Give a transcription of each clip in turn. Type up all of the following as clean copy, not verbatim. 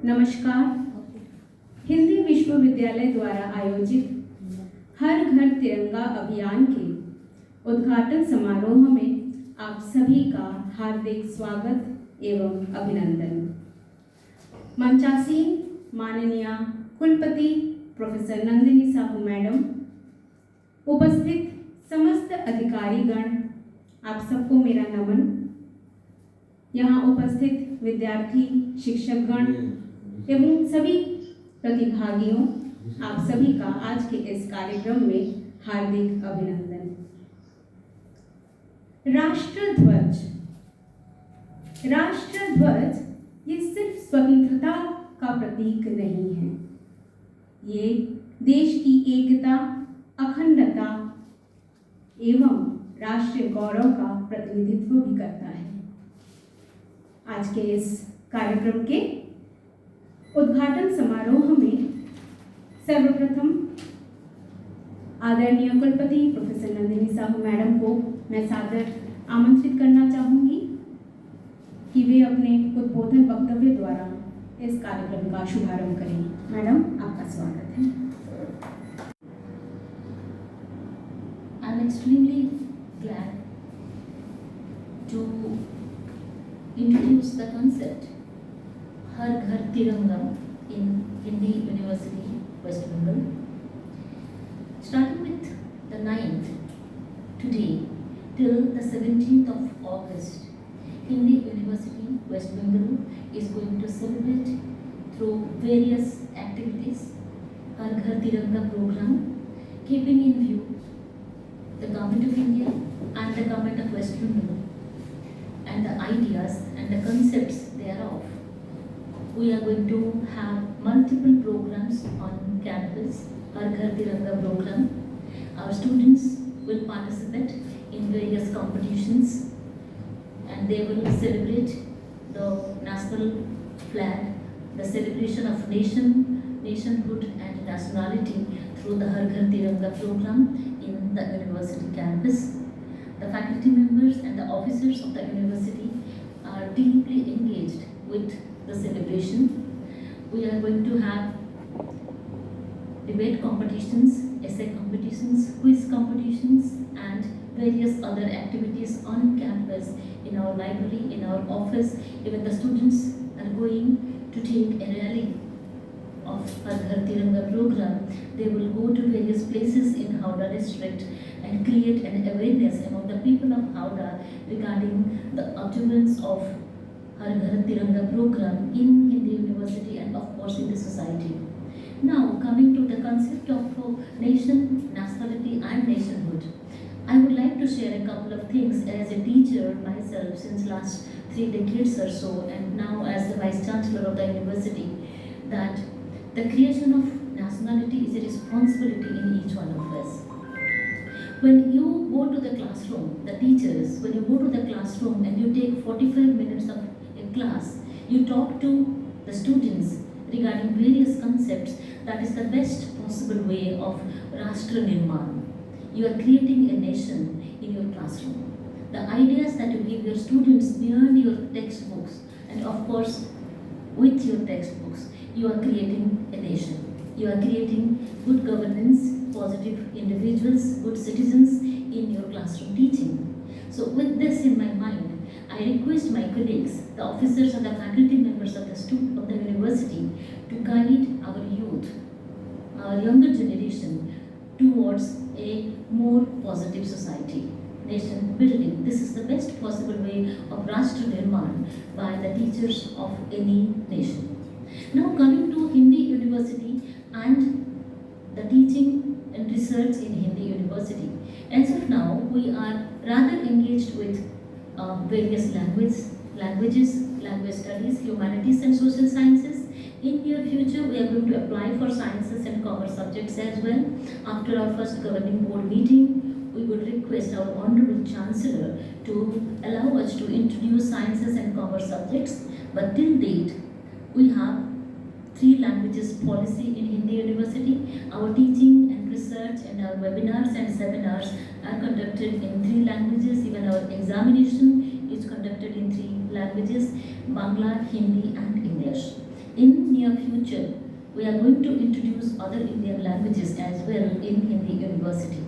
नमस्कार। हिंदी विश्वविद्यालय द्वारा आयोजित हर घर तिरंगा अभियान के उद्घाटन समारोह में आप सभी का हार्दिक स्वागत एवं अभिनंदन। मंचासीन माननीय कुलपति प्रोफेसर नंदिनी साहू मैडम, उपस्थित समस्त अधिकारीगण, आप सबको मेरा नमन। यहाँ उपस्थित विद्यार्थी, शिक्षकगण एवं सभी प्रतिभागियों, आप सभी का आज के इस कार्यक्रम में हार्दिक अभिनंदन। राष्ट्रध्वज ये सिर्फ स्वतंत्रता का प्रतीक नहीं है, ये देश की एकता, अखंडता एवं राष्ट्रीय गौरव का प्रतिनिधित्व भी करता है। आज के इस कार्यक्रम के उद्घाटन समारोह में सर्वप्रथम आदरणीय कुलपति प्रोफेसर नंदिनी साहू मैडम को मैं सादर आमंत्रित करना चाहूँगी कि वे अपने उद्बोधन वक्तव्य द्वारा इस कार्यक्रम का शुभारंभ करें। मैडम, आपका स्वागत है। I'm extremely glad to introduce the concept Har Ghar Tiranga in Hindi University, West Bengal. Starting with the 9th, today till the 17th of August, Hindi University, West Bengal is going to celebrate through various activities Har Ghar Tiranga program, keeping in view the Government of India and the Government of West Bengal and the ideas and the concepts thereof. We are going to have multiple programs on campus, Har Ghar Tiranga program. Our students will participate in various competitions and they will celebrate the national flag, the celebration of nationhood and nationality through the Har Ghar Tiranga program in the university campus. The faculty members and the officers of the university are deeply engaged with the celebration. We are going to have debate competitions, essay competitions, quiz competitions and various other activities on campus, in our library, in our office. Even the students are going to take a rally of Har Ghar Tiranga program. They will go to various places in Howrah district and create an awareness among the people of Howrah regarding the observance of Har Ghar Tiranga program in Hindi University and of course in the society. Now coming to the concept of nation, nationality and nationhood, I would like to share a couple of things as a teacher myself since last 3 decades or so, and now as the Vice Chancellor of the university, that the creation of nationality is a responsibility in each one of us. When you go to the classroom, the teachers, when you go to the classroom and you take 45 minutes of a class, you talk to the students regarding various concepts, that is the best possible way of Rashtra Nirman. You are creating a nation in your classroom. The ideas that you give your students beyond your textbooks, and of course with your textbooks, you are creating a nation. You are creating good governance, positive individuals, good citizens in your classroom teaching. So with this in my mind, I request my colleagues, the officers and the faculty members of the university to guide our youth, our younger generation towards a more positive society, nation building. This is the best possible way of Rashtra Nirman by the teachers of any nation. Now coming to Hindi University and the teaching and research in Hindi University. As of now, we are rather engaged with various languages, language studies, humanities and social sciences. In near future, we are going to apply for sciences and commerce subjects as well. After our first governing board meeting, we would request our Honorable Chancellor to allow us to introduce sciences and commerce subjects. But till date, we have 3 languages policy in Hindi University. Our teaching and research and our webinars and seminars are conducted in 3 languages. Even our examination which conducted in 3 languages, Bangla, Hindi and English. In near future, we are going to introduce other Indian languages as well in Hindi University.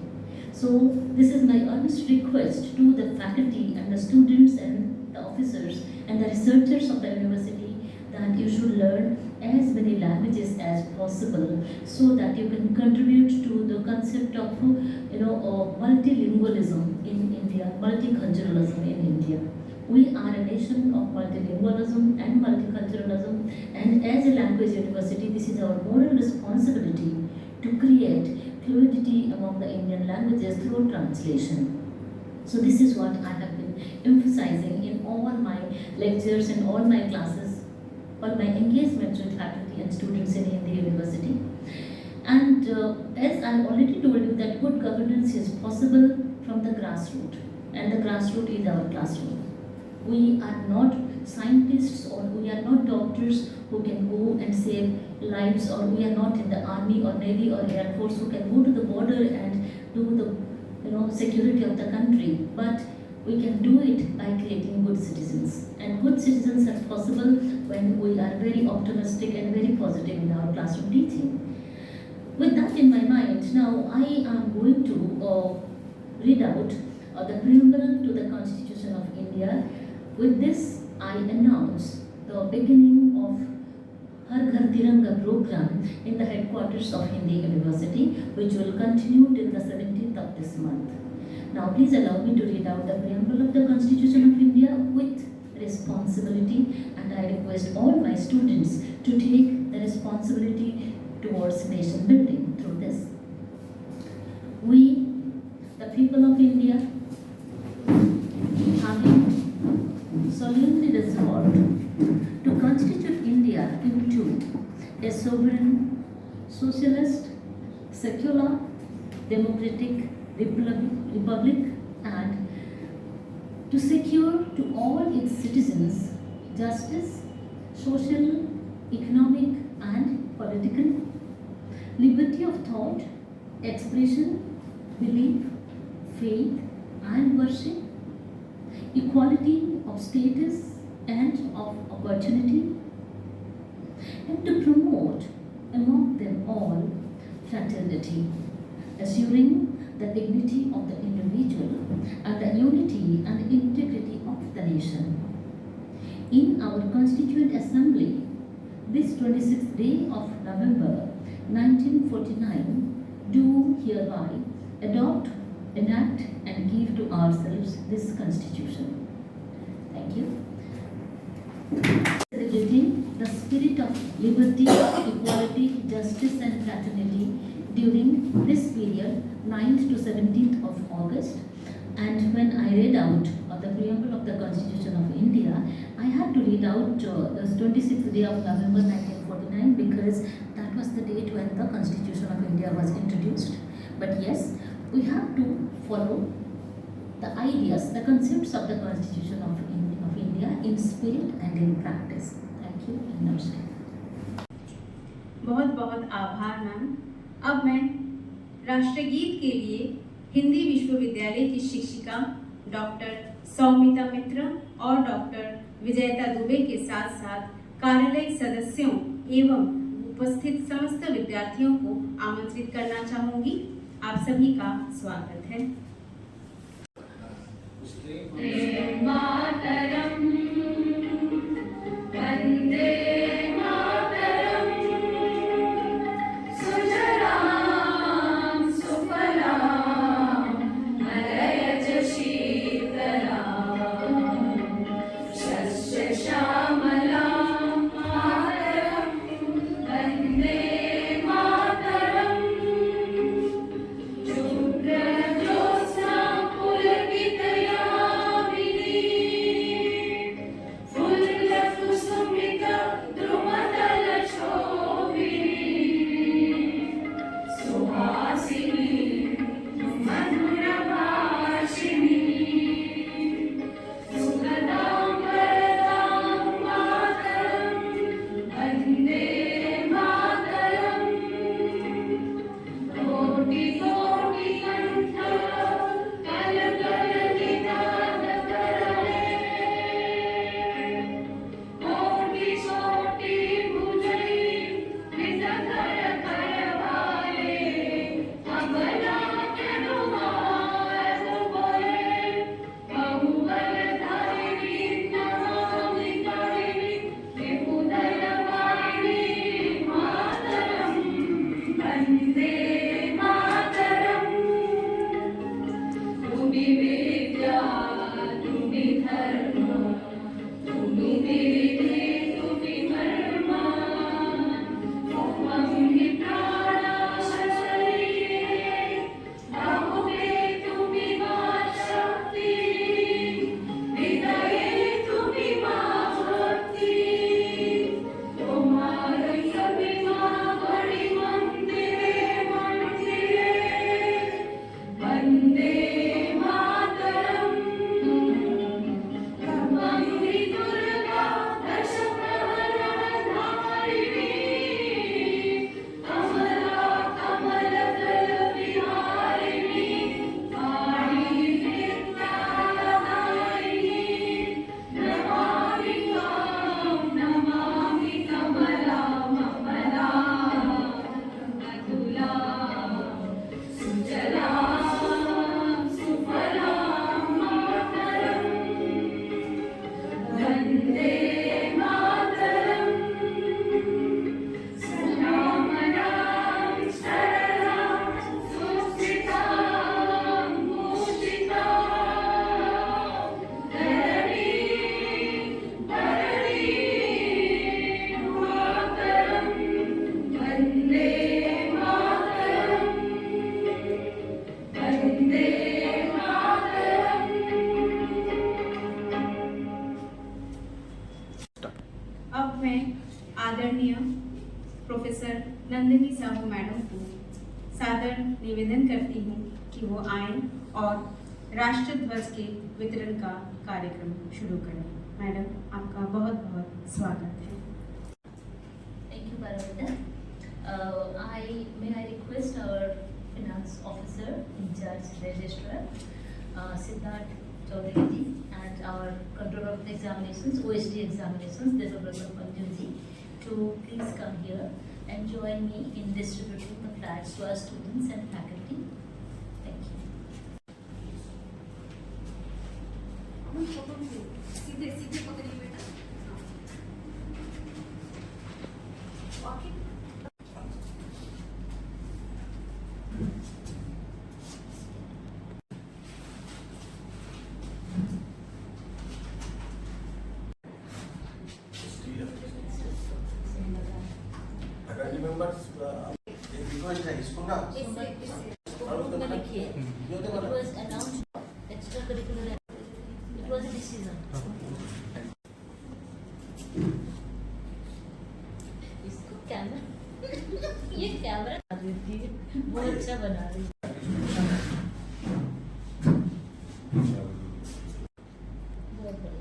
So this is my earnest request to the faculty and the students and the officers and the researchers of the university that you should learn as many languages as possible so that you can contribute to the concept of multilingualism in India, multiculturalism in India. We are a nation of multilingualism and multiculturalism, and as a language university, this is our moral responsibility to create fluidity among the Indian languages through translation. So this is what I have been emphasizing in all my lectures and all my classes, all my engagements with faculty and students in Hindi University. And as I already told you that good governance is possible from the grassroots, and the grassroots is our classroom. We are not scientists or we are not doctors who can go and save lives, or we are not in the army or navy or air force who can go to the border and do the security of the country, but we can do it by creating good citizens, and good citizens are possible when we are very optimistic and very positive in our classroom teaching. With that in my mind, now I am going to read out the preamble to the Constitution of India. With this, I announce the beginning of Har Ghar Tiranga program in the headquarters of Hindi University, which will continue till the 17th of this month. Now, please allow me to read out the preamble of the Constitution of India with responsibility, and I request all my students to take the responsibility towards nation building through this. We, the people of India, having solemnly resolved to constitute India into a sovereign, socialist, secular, democratic republic, and to secure to all its citizens justice, social, economic, and political, liberty of thought, expression, belief, faith, and worship, equality of status and of opportunity, and to promote among them all fraternity, assuring the dignity of the individual and the unity and integrity of the nation. In our Constituent Assembly, this 26th day of November 1949, do hereby adopt, enact, and give to ourselves this Constitution. Thank you. Celebrating the spirit of liberty, equality, justice, and fraternity during this period, 9th to 17th of August. And when I read out the preamble of the Constitution of India, I had to read out the 26th day of November 1949 because that was the date when the Constitution of India was introduced. But yes, we have to follow the ideas, the concepts of the Constitution of India in spirit and in practice. Thank you and namaskar. बहुत बहुत आभार ma'am. अब मैं राष्ट्रगीत के लिए हिंदी विश्वविद्यालय की शिक्षिका डॉक्टर सौमिता मित्र और डॉक्टर विजयता दुबे के साथ साथ कार्यालय सदस्यों एवं उपस्थित समस्त विद्यार्थियों को आमंत्रित करना चाहूंगी। आप सभी का स्वागत है। मातरम वंदे आदरणीय प्रोफेसर नंदिनी साहू मैडम को सादर निवेदन करती हूँ कि वो आएं और राष्ट्र ध्वज के वितरण का कार्यक्रम शुरू करें। मैडम, आपका बहुत बहुत स्वागत है। Thank you, Paramita. May I request our finance officer in charge registrar, Siddharth Chaudhary ji, and our controller of the examinations, OSD examinations, Devabrata Panjal ji, to please come here and join me in distributing the flags to our students and faculty. Thank you. सीधे सीधे पकड़िए बेटा। Faculty members एक request है इसको ना में लिखिए it was announced extracurricular it was a decision. इसको कैमरा ये कैमरा देती है बहुत अच्छा बना रही है। बहुत बढ़िया।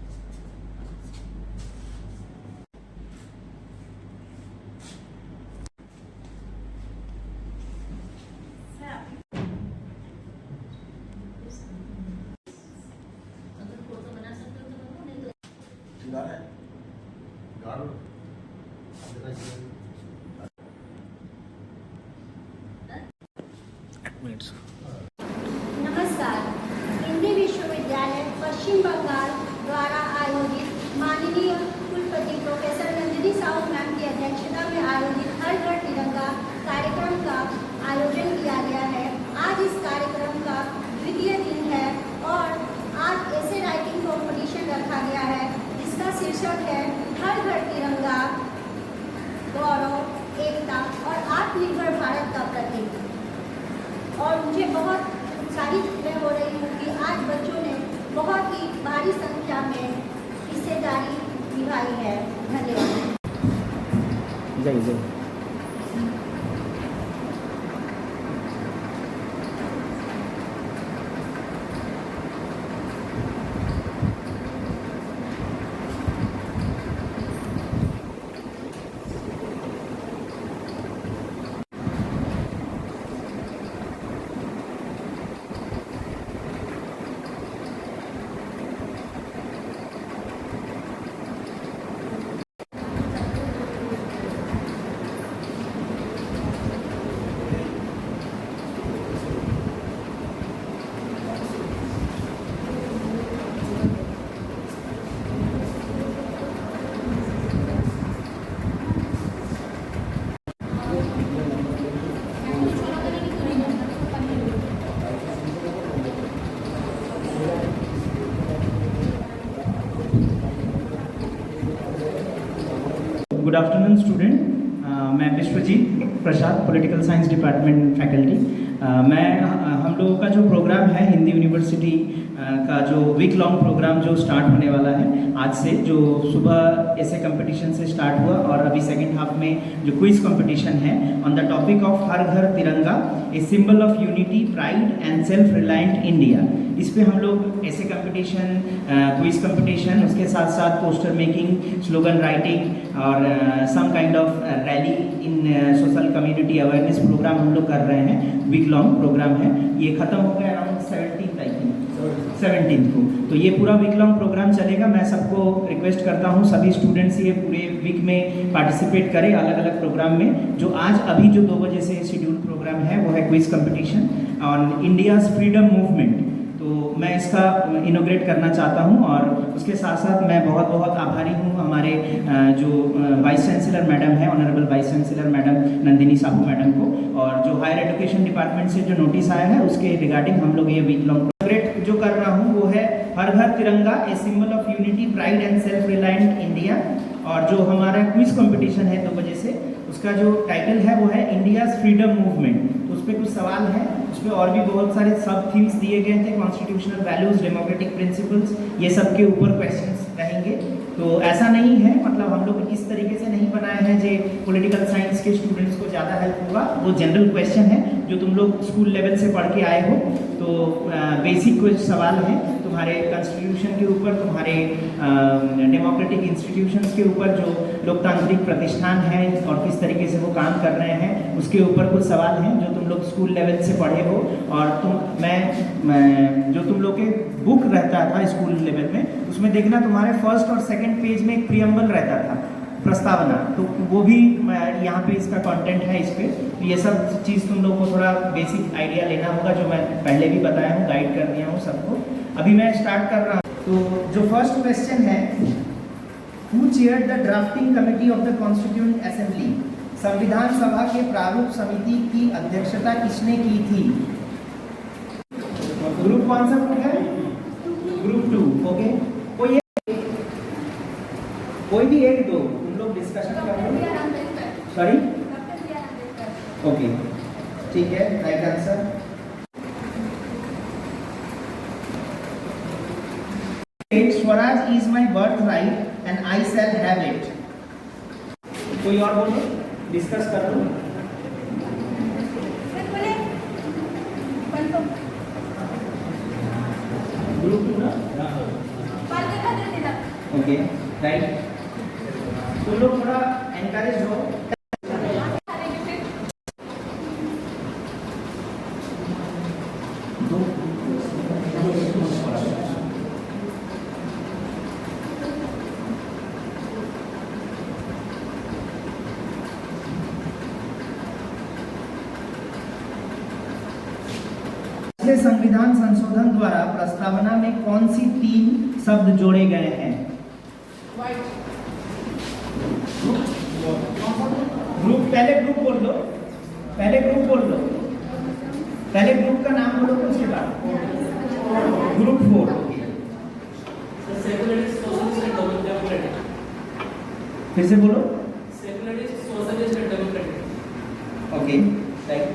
अगर फोटो बना सकते हो तो बनाओ, नहीं तो चिल्ला रहा है गार्ड नमस्कार। हिंदी विश्वविद्यालय पश्चिम बंगाल द्वारा आयोजित माननीय कुलपति प्रोफेसर नंदिनी साहू मैम की अध्यक्षता में आयोजित हर घर तिरंगा कार्यक्रम का आयोजन किया गया है। आज इस कार्यक्रम का द्वितीय दिन है और आज ऐसे राइटिंग कॉम्पिटिशन रखा गया है जिसका शीर्षक है हर घर तिरंगा, गौरव, एकता और आत्मनिर्भर भारत का प्रतीक। और मुझे बहुत उत्साहित मैं हो रही हूँ कि आज बच्चों ने बहुत ही भारी संख्या में हिस्सेदारी निभाई है। धन्यवाद। जय जय। गुड आफ्टरनून स्टूडेंट, मैं विश्वजीत प्रसाद, पॉलिटिकल साइंस डिपार्टमेंट फैकल्टी। हम लोगों का जो प्रोग्राम है हिंदी यूनिवर्सिटी का जो वीक लॉन्ग प्रोग्राम जो स्टार्ट होने वाला है आज से, जो सुबह ऐसे कंपटीशन से स्टार्ट हुआ और अभी सेकेंड हाफ में जो क्विज कंपटीशन है on the topic of her घर तिरंगा, a symbol of unity, pride and self reliant India. इस पे हम लोग ऐसे कंपटीशन, क्विज कंपटीशन, उसके साथ साथ पोस्टर मेकिंग, स्लोगन राइटिंग और some kind of rally in social community awareness programme हम लोग कर रहे हैं। वीक लॉन्ग प्रोग्राम है, ये खत्म हो गया अराउंड 17 को। तो ये पूरा वीक लॉन्ग प्रोग्राम चलेगा। मैं सबको रिक्वेस्ट करता हूँ सभी स्टूडेंट्स ये पूरे वीक में पार्टिसिपेट करें अलग अलग प्रोग्राम में। जो आज अभी जो 2 बजे से शेड्यूल प्रोग्राम है वो है quiz competition on India's freedom movement. तो मैं इसका इनोग्रेट करना चाहता हूं और उसके साथ साथ मैं बहुत बहुत आभारी हूं हमारे जो वाइस चांसलर मैडम है, honourable vice chancellor madam Nandini Sahu madam को, और जो हायर एजुकेशन डिपार्टमेंट से जो नोटिस आया है उसके रिगार्डिंग हम लोग ये वीक लॉन्ग इनोग्रेट जो कर रहा हूं वो है हर घर तिरंगा, a symbol of unity, pride and self reliant India. और जो हमारा क्विज कंपटीशन है 2 बजे से, उसका जो टाइटल है वो है इंडियाज़ फ्रीडम मूवमेंट। तो उस पर कुछ सवाल है, उस पर और भी बहुत सारे सब थीम्स दिए गए थे, कॉन्स्टिट्यूशनल वैल्यूज, डेमोक्रेटिक प्रिंसिपल्स, ये सब के ऊपर क्वेश्चंस रहेंगे। तो ऐसा नहीं है, मतलब हम लोग इस तरीके से नहीं बनाए हैं है जो पॉलिटिकल साइंस के स्टूडेंट्स को ज़्यादा हेल्प होगा। वो जनरल क्वेश्चन है जो तुम लोग स्कूल लेवल से पढ़ के आए हो, तो बेसिक कुछ सवाल हैं तुम्हारे कॉन्स्टिट्यूशन के ऊपर, तुम्हारे डेमोक्रेटिक इंस्टीट्यूशंस के ऊपर, जो लोकतांत्रिक प्रतिष्ठान है और किस तरीके से वो काम कर रहे हैं, उसके ऊपर कुछ सवाल हैं जो तुम लोग स्कूल लेवल से पढ़े हो। और मैं जो तुम लोग के बुक रहता था स्कूल लेवल में, उसमें देखना तुम्हारे फर्स्ट और सेकंड पेज में एक प्रियम्बल रहता था, प्रस्तावना, तो वो भी यहाँ पे इसका कंटेंट है इस पर। ये सब चीज़ तुम लोग को थोड़ा बेसिक आइडिया लेना होगा, जो मैं पहले भी बताया हूँ, गाइड कर दिया हूँ सबको। अभी मैं स्टार्ट कर रहा हूँ। तो जो फर्स्ट क्वेश्चन है, who chaired the drafting committee of the constituent assembly? संविधान सभा के प्रारूप समिति की अध्यक्षता किसने की थी? ग्रुप कौन सा ग्रुप है? ग्रुप 2। ओके, कोई भी एक दो तुम लोग डिस्कशन कर लो। सॉरी, ओके, ठीक है, right answer. Swaraj is my birth right and I shall have it. कोई और बोलो, डिस्कस कर लो। ग्रुप 2 ना? Okay, right. तुम लोग थोड़ा एनकरेज हो। संविधान संशोधन द्वारा प्रस्तावना में कौन सी 3 शब्द जोड़े गए हैं? ग्रुप, पहले ग्रुप बोल लो, पहले ग्रुप बोल लो, पहले ग्रुप का नाम बोलो, उसके बाद group 4। Secularist, socialist and democratic. फिर से बोलो। Secularist, socialist and democratic. Okay, right.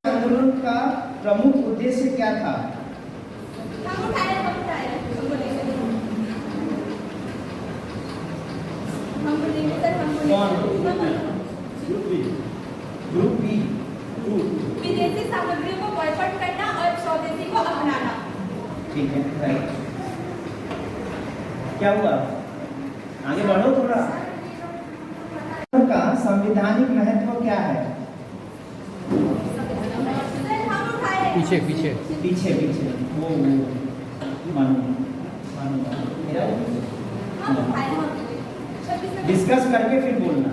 आंदोलन का प्रमुख उद्देश्य क्या था? Group B. विदेशी सामग्रियों को बॉयकॉट करना और स्वदेशी को अपनाना। ठीक है, राइट। क्या हुआ? आगे बढ़ो थोड़ा। का संवैधानिक महत्व क्या है? पीछे पीछे पीछे पीछे वो मानो डिस्कस करके फिर बोलना।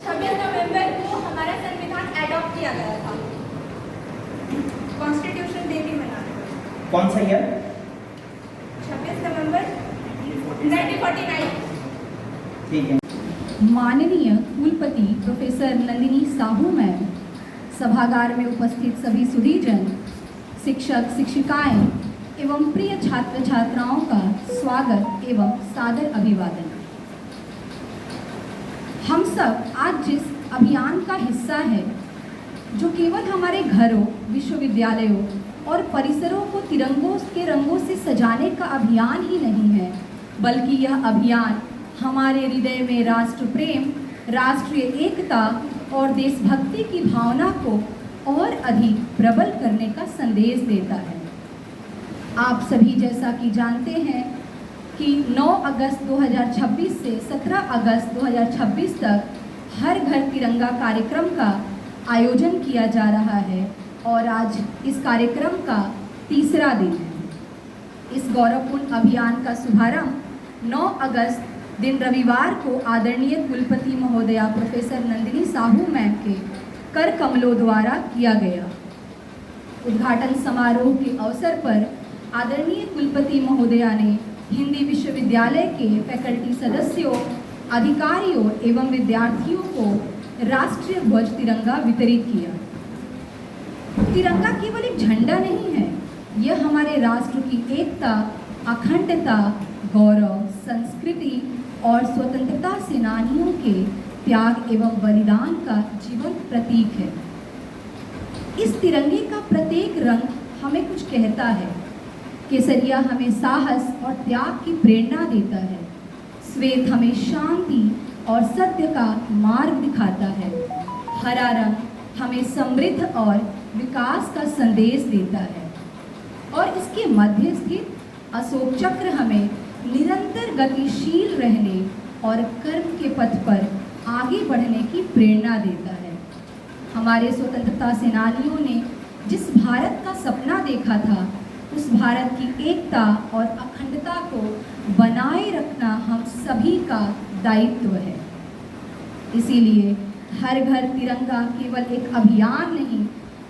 26 नवंबर को हमारा संविधान एडॉप्ट किया गया था, कॉन्स्टिट्यूशन डे भी मनाते। कौन सा ईयर? 26 नवंबर 1949। ठीक है। माननीय कुलपति प्रोफेसर नंदिनी साहू मैम, सभागार में उपस्थित सभी सुधीजन, शिक्षक शिक्षिकाएं एवं प्रिय छात्र छात्राओं का स्वागत एवं सादर अभिवादन। हम सब आज जिस अभियान का हिस्सा है, जो केवल हमारे घरों, विश्वविद्यालयों और परिसरों को तिरंगों के रंगों से सजाने का अभियान ही नहीं है, बल्कि यह अभियान हमारे हृदय में राष्ट्र प्रेम, राष्ट्रीय एकता और देशभक्ति की भावना को और अधिक प्रबल करने का संदेश देता है। आप सभी जैसा कि जानते हैं कि 9 अगस्त 2026 से 17 अगस्त 2026 तक हर घर तिरंगा कार्यक्रम का आयोजन किया जा रहा है और आज इस कार्यक्रम का तीसरा दिन है। इस गौरवपूर्ण अभियान का शुभारंभ 9 अगस्त दिन रविवार को आदरणीय कुलपति महोदया प्रोफेसर नंदिनी साहू मैम के कर कमलों द्वारा किया गया। उद्घाटन समारोह के अवसर पर आदरणीय कुलपति महोदया ने हिंदी विश्वविद्यालय के फैकल्टी सदस्यों, अधिकारियों एवं विद्यार्थियों को राष्ट्रीय ध्वज तिरंगा वितरित किया। तिरंगा केवल एक झंडा नहीं है, यह हमारे राष्ट्र की एकता, अखंडता, गौरव, संस्कृति और स्वतंत्रता सेनानियों के त्याग एवं बलिदान का जीवंत प्रतीक है। इस तिरंगे का प्रत्येक रंग हमें कुछ कहता है। केसरिया हमें साहस और त्याग की प्रेरणा देता है। श्वेत हमें शांति और सत्य का मार्ग दिखाता है। हरा रंग हमें समृद्ध और विकास का संदेश देता है और इसके मध्य स्थित अशोक चक्र हमें निरंतर गतिशील रहने और कर्म के पथ पर आगे बढ़ने की प्रेरणा देता है। हमारे स्वतंत्रता सेनानियों ने जिस भारत का सपना देखा था, उस भारत की एकता और अखंडता को बनाए रखना हम सभी का दायित्व है। इसीलिए हर घर तिरंगा केवल एक अभियान नहीं,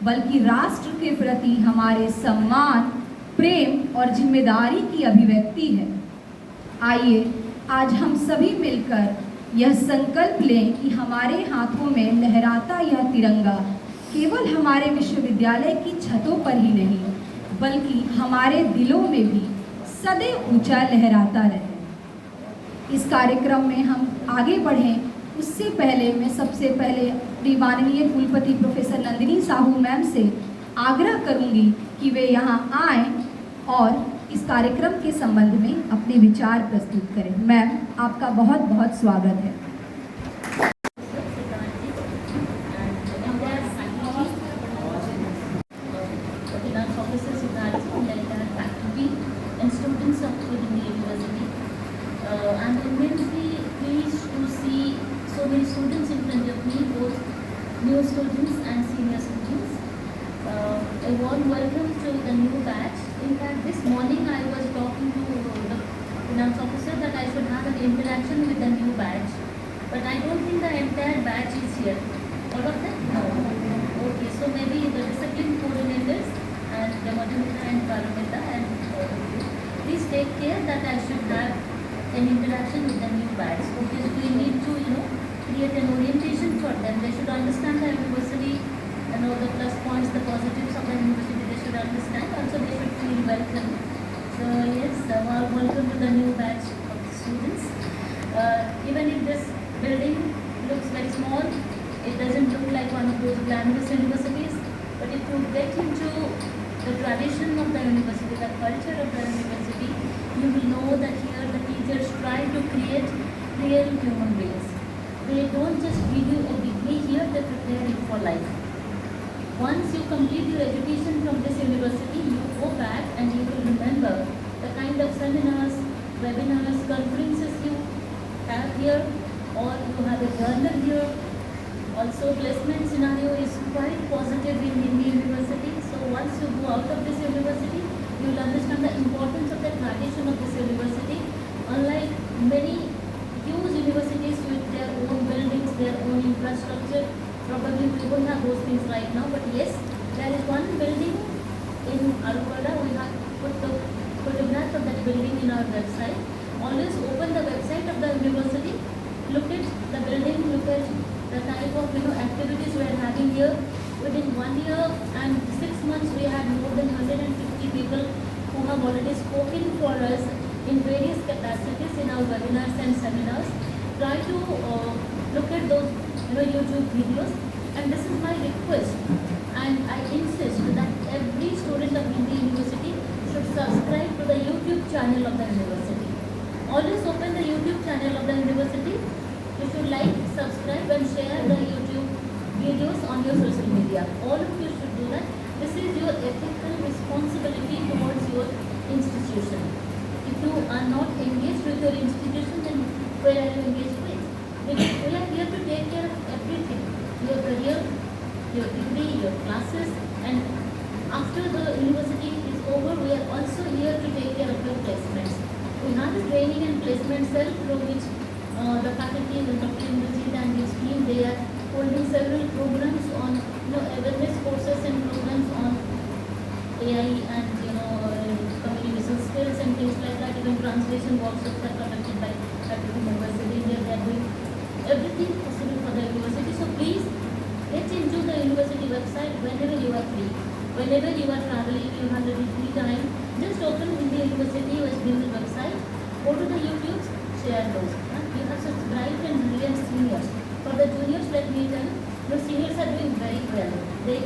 बल्कि राष्ट्र के प्रति हमारे सम्मान, प्रेम और जिम्मेदारी की अभिव्यक्ति है। आइए आज हम सभी मिलकर यह संकल्प लें कि हमारे हाथों में लहराता यह तिरंगा केवल हमारे विश्वविद्यालय की छतों पर ही नहीं, बल्कि हमारे दिलों में भी सदैव ऊंचा लहराता रहे। इस कार्यक्रम में हम आगे बढ़ें उससे पहले मैं सबसे पहले माननीय कुलपति प्रोफेसर नंदिनी साहू मैम से आग्रह करूंगी कि वे यहाँ आएँ और इस कार्यक्रम के संबंध में अपने विचार प्रस्तुत करें। मैम, आपका बहुत बहुत स्वागत है। I'm immensely pleased to see so many students in front of me, both new students and senior students. A warm welcome to the new batch. In fact, this morning I was talking to the finance officer that I should have an interaction with the new batch, but I don't think the entire batch is here. All of them? No. Okay, so maybe the discipline coordinators and the Madhumita and Paramita and please take care that I should have an interaction with the new batch. Okay, so we need to, create an orientation for them. They should understand the university, the plus points, the positives of the university. They should understand. Also, they should feel welcome. So yes, welcome to the new batch of students. Even if this building looks very small, it doesn't look like one of those glamorous universities. But if you get into the tradition of the university, the culture of the university, you will know that here the teachers try to create real human beings. They don't just give you a degree here, they prepare you for life. Once you complete your education from this university, you go back and you will remember the kind of seminars, webinars, conferences you have here, or you have a journal here. Also, placement scenario is quite positive in Hindi University. So once you go out of this university, you will understand the importance of the tradition of this university. Unlike many huge universities with their own buildings, their own infrastructure, probably we don't have those things right now. But yes, there is one building in Arupara. We have put the photograph of that building in our website. Always open the website of the university. Look at the building. Look at the type of activities we are having here. Within 1 year and 6 months, we had more than 150 people who have already spoken for us in various capacities in our webinars and seminars. Try to look at those YouTube videos, and this is my request, and I insist that every student of Hindi University should subscribe to the YouTube channel of the university. Always open the YouTube channel of the university. You should like, subscribe and share the YouTube videos on your social media. All of you should do that. This is your ethical responsibility towards your institution. If you are not engaged with your institution, then where are you engaged with? Because we are here to take care of everything. Your career, your degree, your classes, and after the university is over, we are also here to take care of your placements. We have a training and placement cell through which the faculty, the Dr. Indrajit and his team, they are holding several programs on awareness courses and programs on AI and communication skills and things like that. Even translation workshops are conducted by faculty members every year. They are doing everything possible for the university. So please get into the university website whenever you are free. Whenever you are traveling, you have a free time, just open Hindi University West Bengal website, go to the YouTube, share those. You have such bright and brilliant seniors. For the juniors, let me tell you, your seniors are doing very well. They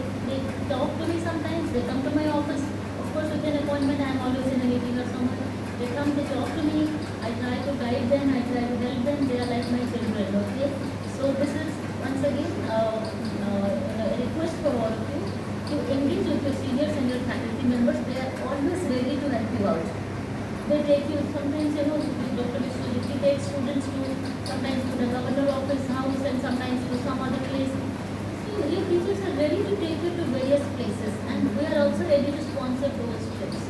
talk to me sometimes, they come to my office. Of course, with an appointment, I am always in a meeting or somewhere. They come, they talk to me, I I try to guide them, I try to help them, they are like my children, okay? So this is once again a request for all of you to engage with your seniors and your faculty members. They are always ready to help you out. They take you, sometimes Dr. Vishwajit takes students to sometimes to the governor office house and sometimes to some other place. So your teachers are ready to take you to various places, and we are also ready to sponsor those trips.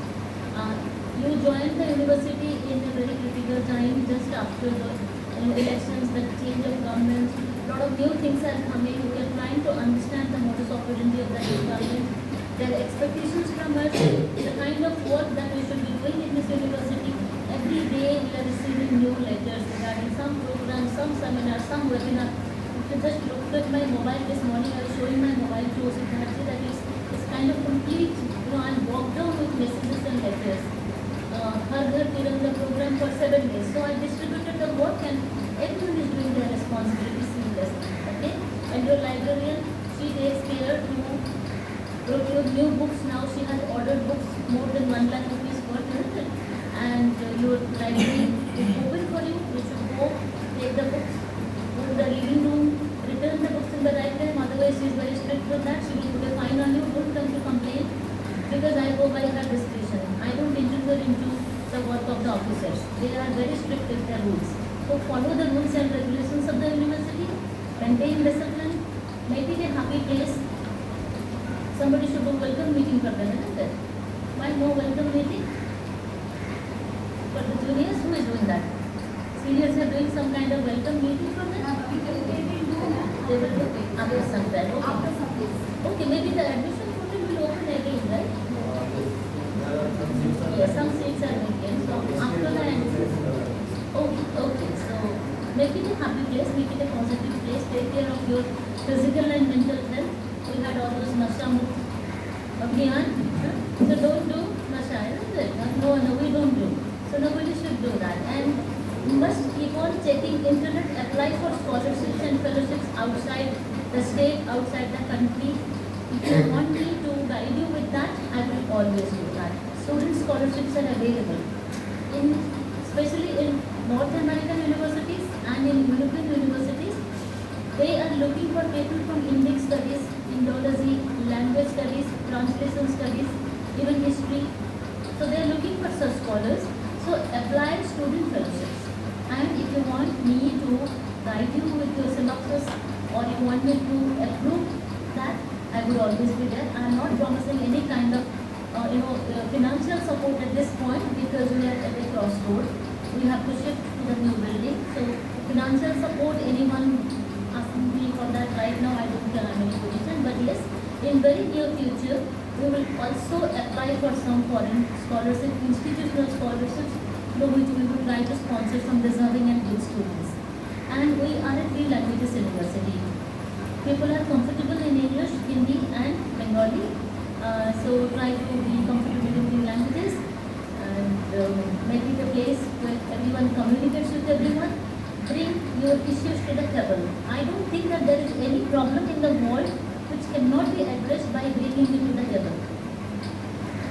You joined the university in a very critical time, just after the elections, the change of government. A lot of new things are coming. We are trying to understand the modus operandi of the new government. Their expectations from us, the kind of work that we should be doing in this university. Every day we are receiving new letters regarding some program, some seminar, some webinar. If you just looked at my mobile this morning, I was showing my mobile to Siddharthi that it's kind of complete, I'm bogged down with messages and letters. Har Ghar Tiranga program for 7 days. So I distributed the work and everyone is doing their responsibility seamlessly. Okay? And your librarian, she takes care to procure new books. Now she has ordered books more than 1 lakh rupees worth, isn't it? And your library is open for you. You should go, take the books, go to the living room, return the books in the right time. Otherwise she is very strict with that. She will put a fine on you. Don't come to complain, because I go by her discretion. I don't interfere into the work of the officers. They are very strict with their rules. So follow the rules and regulations of the university, maintain discipline, make it a happy place. Somebody should do welcome meeting for them, isn't it? Why no welcome meeting? For the juniors, who is doing that? Seniors are doing some kind of welcome meeting for them? They will do it after some time. Okay. Okay, maybe the admission portal will open again, right? Yes, some seats are vacant. So after the okay. So make it a happy place, make it a positive place. Take care of your physical and mental health. We had all those nasha abhiyan. So don't do nasha, isn't it? No, we don't do. So nobody should do that. And you must keep on checking internet, apply for scholarships and fellowships outside the state, outside the country. If you want me to guide you with that, I will always do that. Student scholarships are available, especially in North American universities and in European universities. They are looking for people from Indic studies, Indology, language studies, translation studies, even history. So they are looking for such scholars. So apply student fellowships. And if you want me to guide you with your synopsis, or you want me to approve that, I will always be there. I am not promising any kind of financial support at this point, because we are at a crossroad. We have to shift to the new building. So financial support, anyone asking me for that right now, I don't have any position. But yes, in very near future, we will also apply for some foreign scholarship, institutional scholarships, through which we will try to sponsor some deserving and good students. And we are a 3 languages university. People are comfortable in English, Hindi and Bengali. So try to be comfortable in 3 languages and make it a place where everyone communicates with everyone. Bring your issues to the table. I don't think that there is any problem in the world which cannot be addressed by bringing it to the table.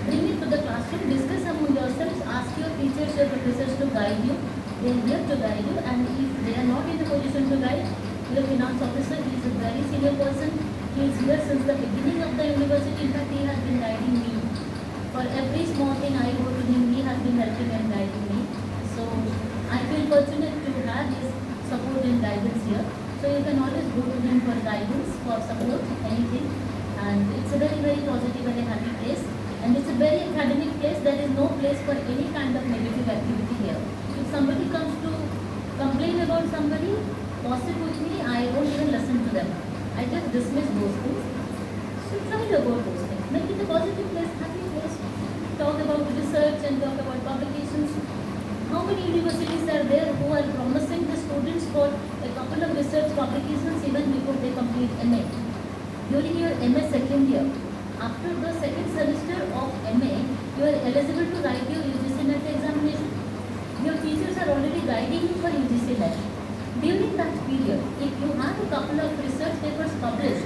Bring it to the classroom, discuss among yourselves, ask your teachers, your professors to guide you. They are here to guide you, and if they are not in a position to guide, your finance officer, he is a very senior person. He is here since the beginning of the university. In fact, he has been guiding me. For every small thing I go to him, he has been helping and guiding me. So I feel fortunate to have his support and guidance here. So you can always go to him for guidance, for support, anything. And it's a very, very positive and a happy place. And it's a very academic place. There is no place for any kind of negative activity here. If somebody comes to complain about somebody, gossip with me, I won't even listen to them. I just dismiss those things. So try about those things. Make it a positive place, happy place. Talk about research and talk about publications. How many universities are there who are promising the students for a couple of research publications even before they complete MA? During your MA second year, after the second semester of MA, you are eligible to write your UGC NET examination. Your teachers are already guiding you for UGC NET. During that period, if you have a couple of research papers published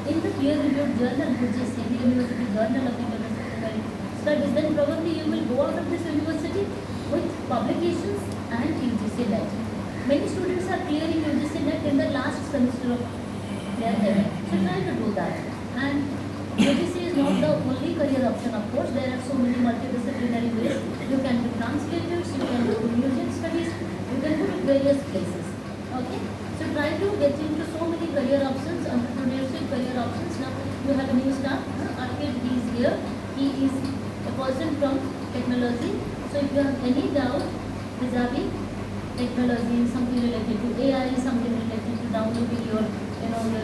in the peer-reviewed journal, which is the University Journal of International Studies, then probably you will go out of this university with publications and UGC NET. Many students are clearing UGC NET in the last semester of their MA. So try to do that. And UGC is not the only career option, of course. There are so many multidisciplinary ways. You can do translators, you can do music studies, you can go to various places. Okay? So try to get into so many career options, entrepreneurship career options. Now you have a new staff. Arkid, he is here. He is a person from technology. So if you have any doubt regarding technology, something related to AI, something related to downloading your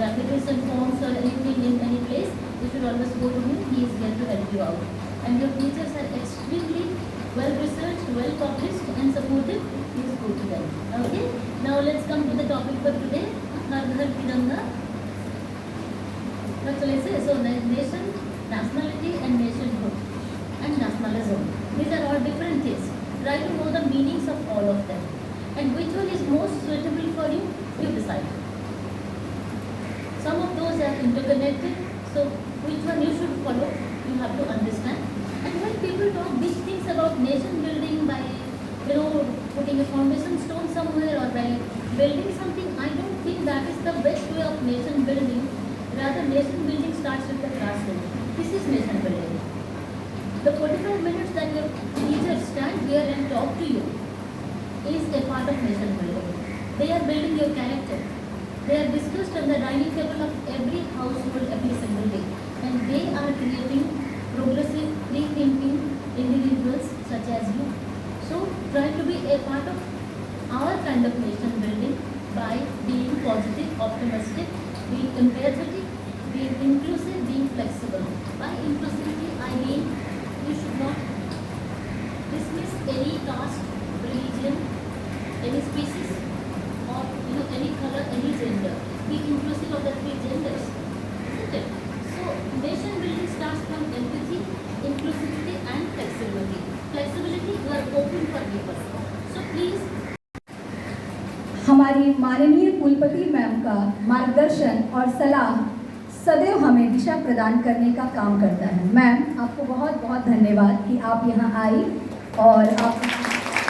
application forms or anything in any place, you should always go to him. He is here to help you out. And your teachers are extremely well researched, well published and supportive. Please go to them. Okay? Now let's come to the topic for today. Har Ghar Tiranga. So nation, nationality and nationhood and nationalism. These are all different things. Try to know the meanings of all of them. And which one is most suitable for you, you decide. Some of those are interconnected, so which one you should follow, you have to understand. And when people talk big things about nation building by, putting a foundation stone somewhere or by building something, I don't think that is the best way of nation building. Rather, nation building starts with the classroom. This is nation building. The 45 minutes that your teachers stand here and talk to you is a part of nation building. They are building your character. They are discussed on the dining table of every household every single day. And they are creating progressive, free-thinking individuals such as you. So try to be a part of our kind of nation building by being positive, optimistic, being empathetic, being inclusive, being flexible. By inclusivity, I mean you should not dismiss any caste, religion, any species, or any color, any gender. Be inclusive of the three genders, isn't it? So nation building starts from empathy, inclusivity, and flexibility. Flexibility, you are open for people. So please. हमारी माननीय कुलपति ma'am का मार्गदर्शन और सलाह सदैव हमें दिशा प्रदान करने का काम करता है। मैम, आपको बहुत बहुत धन्यवाद कि आप यहाँ आई और आपने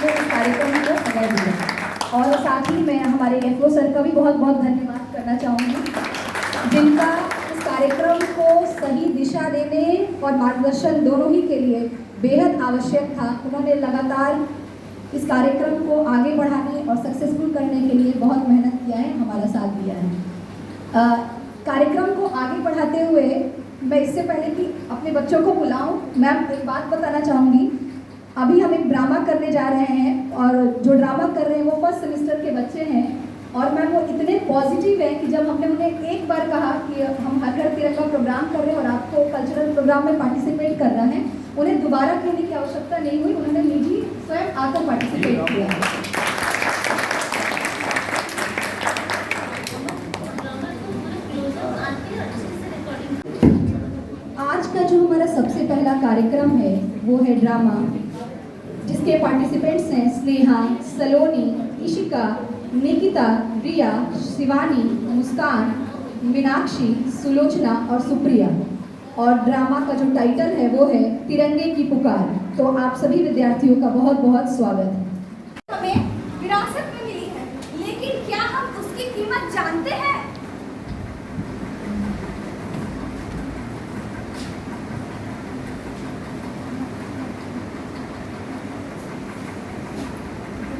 इस कार्यक्रम को समय दिया। और साथ ही मैं हमारे एफओ सर का भी बहुत बहुत धन्यवाद करना चाहूँगी, जिनका इस कार्यक्रम को सही दिशा देने और मार्गदर्शन दोनों ही के लिए बेहद आवश्यक था। उन्होंने लगातार इस कार्यक्रम को आगे बढ़ाने और सक्सेसफुल करने के लिए बहुत मेहनत किया है, हमारा साथ दिया है। कार्यक्रम को आगे बढ़ाते हुए मैं इससे पहले कि अपने बच्चों को बुलाऊं, मैम एक बात बताना चाहूँगी। अभी हम एक ड्रामा करने जा रहे हैं और जो ड्रामा कर रहे हैं वो फर्स्ट सेमेस्टर के बच्चे हैं और मैम वो इतने पॉजिटिव हैं कि जब हमने उन्हें एक बार कहा कि हम हर घर तिरंगा प्रोग्राम कर रहे हैं और आपको कल्चरल प्रोग्राम में पार्टिसिपेट करना है, उन्हें दोबारा कहने की आवश्यकता नहीं हुई, उन्होंने निजी स्वयं आकर पार्टिसिपेट किया। आज का जो हमारा सबसे पहला कार्यक्रम है वो है ड्रामा, जिसके पार्टिसिपेंट्स हैं स्नेहा, सलोनी, इशिका, निकिता, रिया, शिवानी, मुस्कान, मीनाक्षी, सुलोचना और सुप्रिया। और ड्रामा का जो टाइटल है वो है तिरंगे की पुकार। तो आप सभी विद्यार्थियों का बहुत बहुत स्वागत है। हमें विरासत में मिली है, लेकिन क्या हम उसकी कीमत जानते हैं?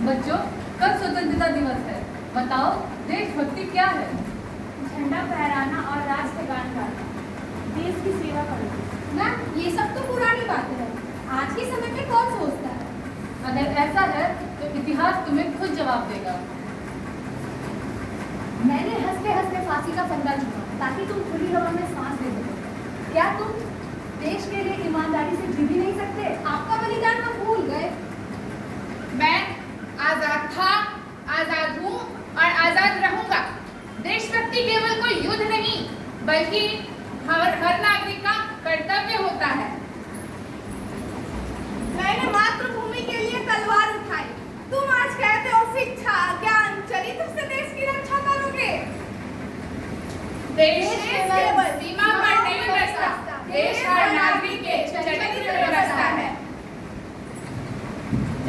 बच्चों, कल स्वतंत्रता दिवस है, बताओ देशभक्ति क्या है? झंडा फहराना और राष्ट्रगान गाना, देश की सेवा करना। मैम, ये सब तो पुरानी बातें हैं, आज के समय में कौन सोचता है? अगर ऐसा है तो इतिहास तुम्हें खुद जवाब देगा। मैंने हंसते हंसते फांसी का फंदा चुना ताकि तुम खुली हवा में सांस ले सको। क्या तुम देश के लिए ईमानदारी से जी भी नहीं सकते? आपका बलिदान हम भूल गए। मैं आजाद था, आजाद हूँ और आजाद रहूंगा। देशभक्ति केवल कोई युद्ध नहीं, बल्कि हर नागरिक का कर्तव्य होता है। मैंने मातृभूमि के लिए तलवार उठाई, तुम आज कहते हो शिक्षा, ज्ञान, चरित्र से देश की रक्षा करोगे। देश केवल सीमा पर नहीं बसता, देश हर नागरिक के चरित्र में बसता है।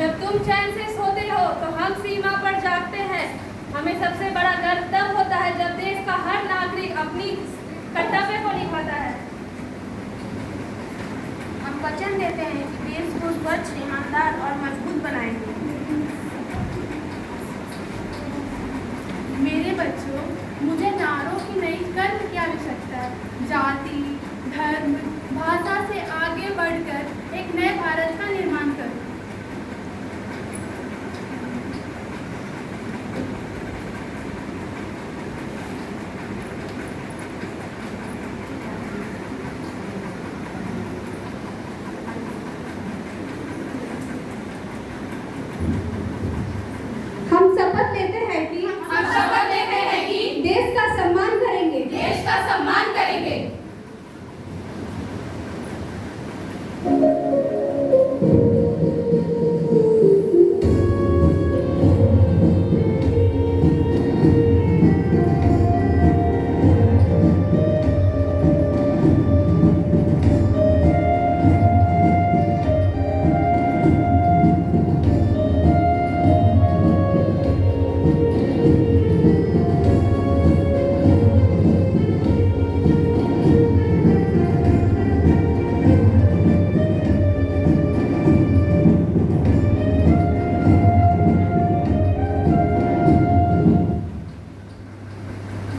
जब तुम चैन से सोते हो तो हम सीमा पर जागते हैं। हमें सबसे बड़ा गर्व तब होता है जब देश का हर नागरिक अपनी कर्तव्य को निभाता है। हम वचन देते हैं कि देश को स्वच्छ, ईमानदार और मजबूत बनाएंगे। मेरे बच्चों, मुझे नारों की नई कर्म की आवश्यकता है। जाति, धर्म, भाषा से आगे बढ़कर एक नए भारत का निर्माण करो। हम शपथ लेते हैं कि देश का सम्मान करेंगे।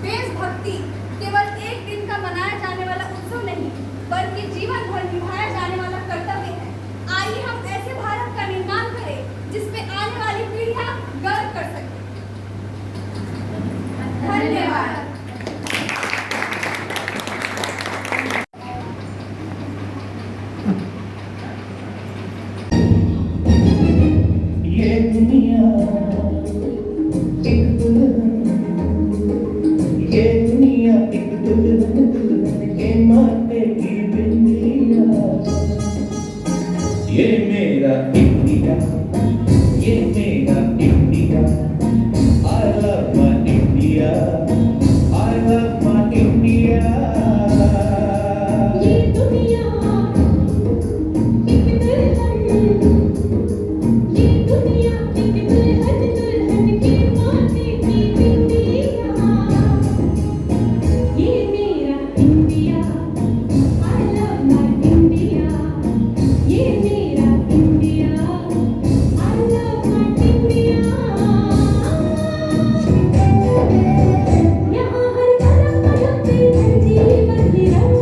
देशभक्ति केवल एक दिन का मनाया जाने वाला उत्सव नहीं, बल्कि जीवन भर निभाया जाने वाला कर्तव्य है। आइए हम ऐसे भारत का निर्माण करें जिसमें आने वाली पीढ़ियां गर्व कर सकें। धन्यवाद। ये दुनिया एक दुल्हन, ये दुनिया एक दुल्हन के माथे की बिंदिया। ये मेरा इंडिया, ये मेरा India. I love my India, I love my India. ये दुनिया एक दुल्हन, ये दुनिया एक दुल्हन के माथे की बिंदिया। ये मेरा India, I love my India. ये मेरा India, I love my India. यहाँ हर कदम कदम पे धरती बदली रंग,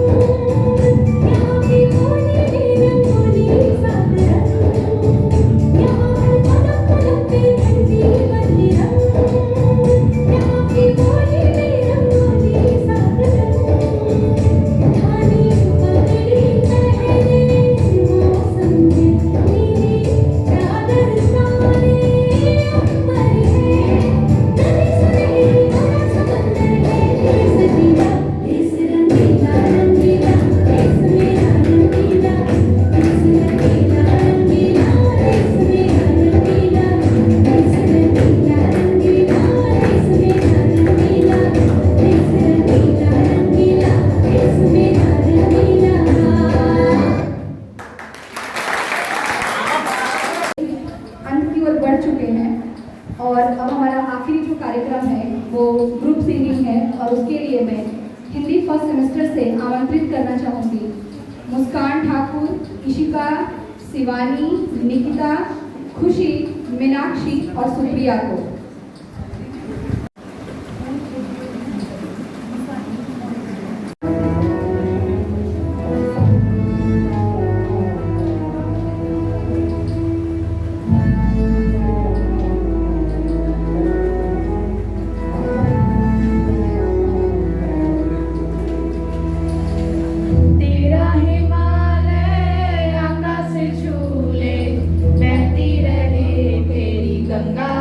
यहाँ की होली में रंगोली साथ रंग। यहाँ हर कदम कदम पे धरती बदली रंग, यहाँ की होली में रंगोली साथ रंग। धानी पगड़ी पहने मौसम में नीली चादर तारे अंबर है। नदी सुनहरी भरा समंदर है। देश रंगीला, देश रंगीला, रंगीला, देश मेरा रंगीला। देश रंगीला, रंगीला, देश मेरा रंगीला। देश रंगीला, रंगीला, देश मेरा रंगीला। देश रंगीला, रंगीला, देश मेरा रंगीला। अंत की ओर बढ़ चुके हैं और अब हमारा आखिरी जो कार्यक्रम है वो ग्रुप सिंगिंग है और उसके लिए मैं हिंदी फर्स्ट सेमेस्टर से आमंत्रित करना चाहूँगी मुस्कान ठाकुर, इशिका, शिवानी, निकिता, खुशी, मीनाक्षी और सुप्रिया को। तेरा हिमालय आकाश से छू ले, बहती रहे तेरी गंगा।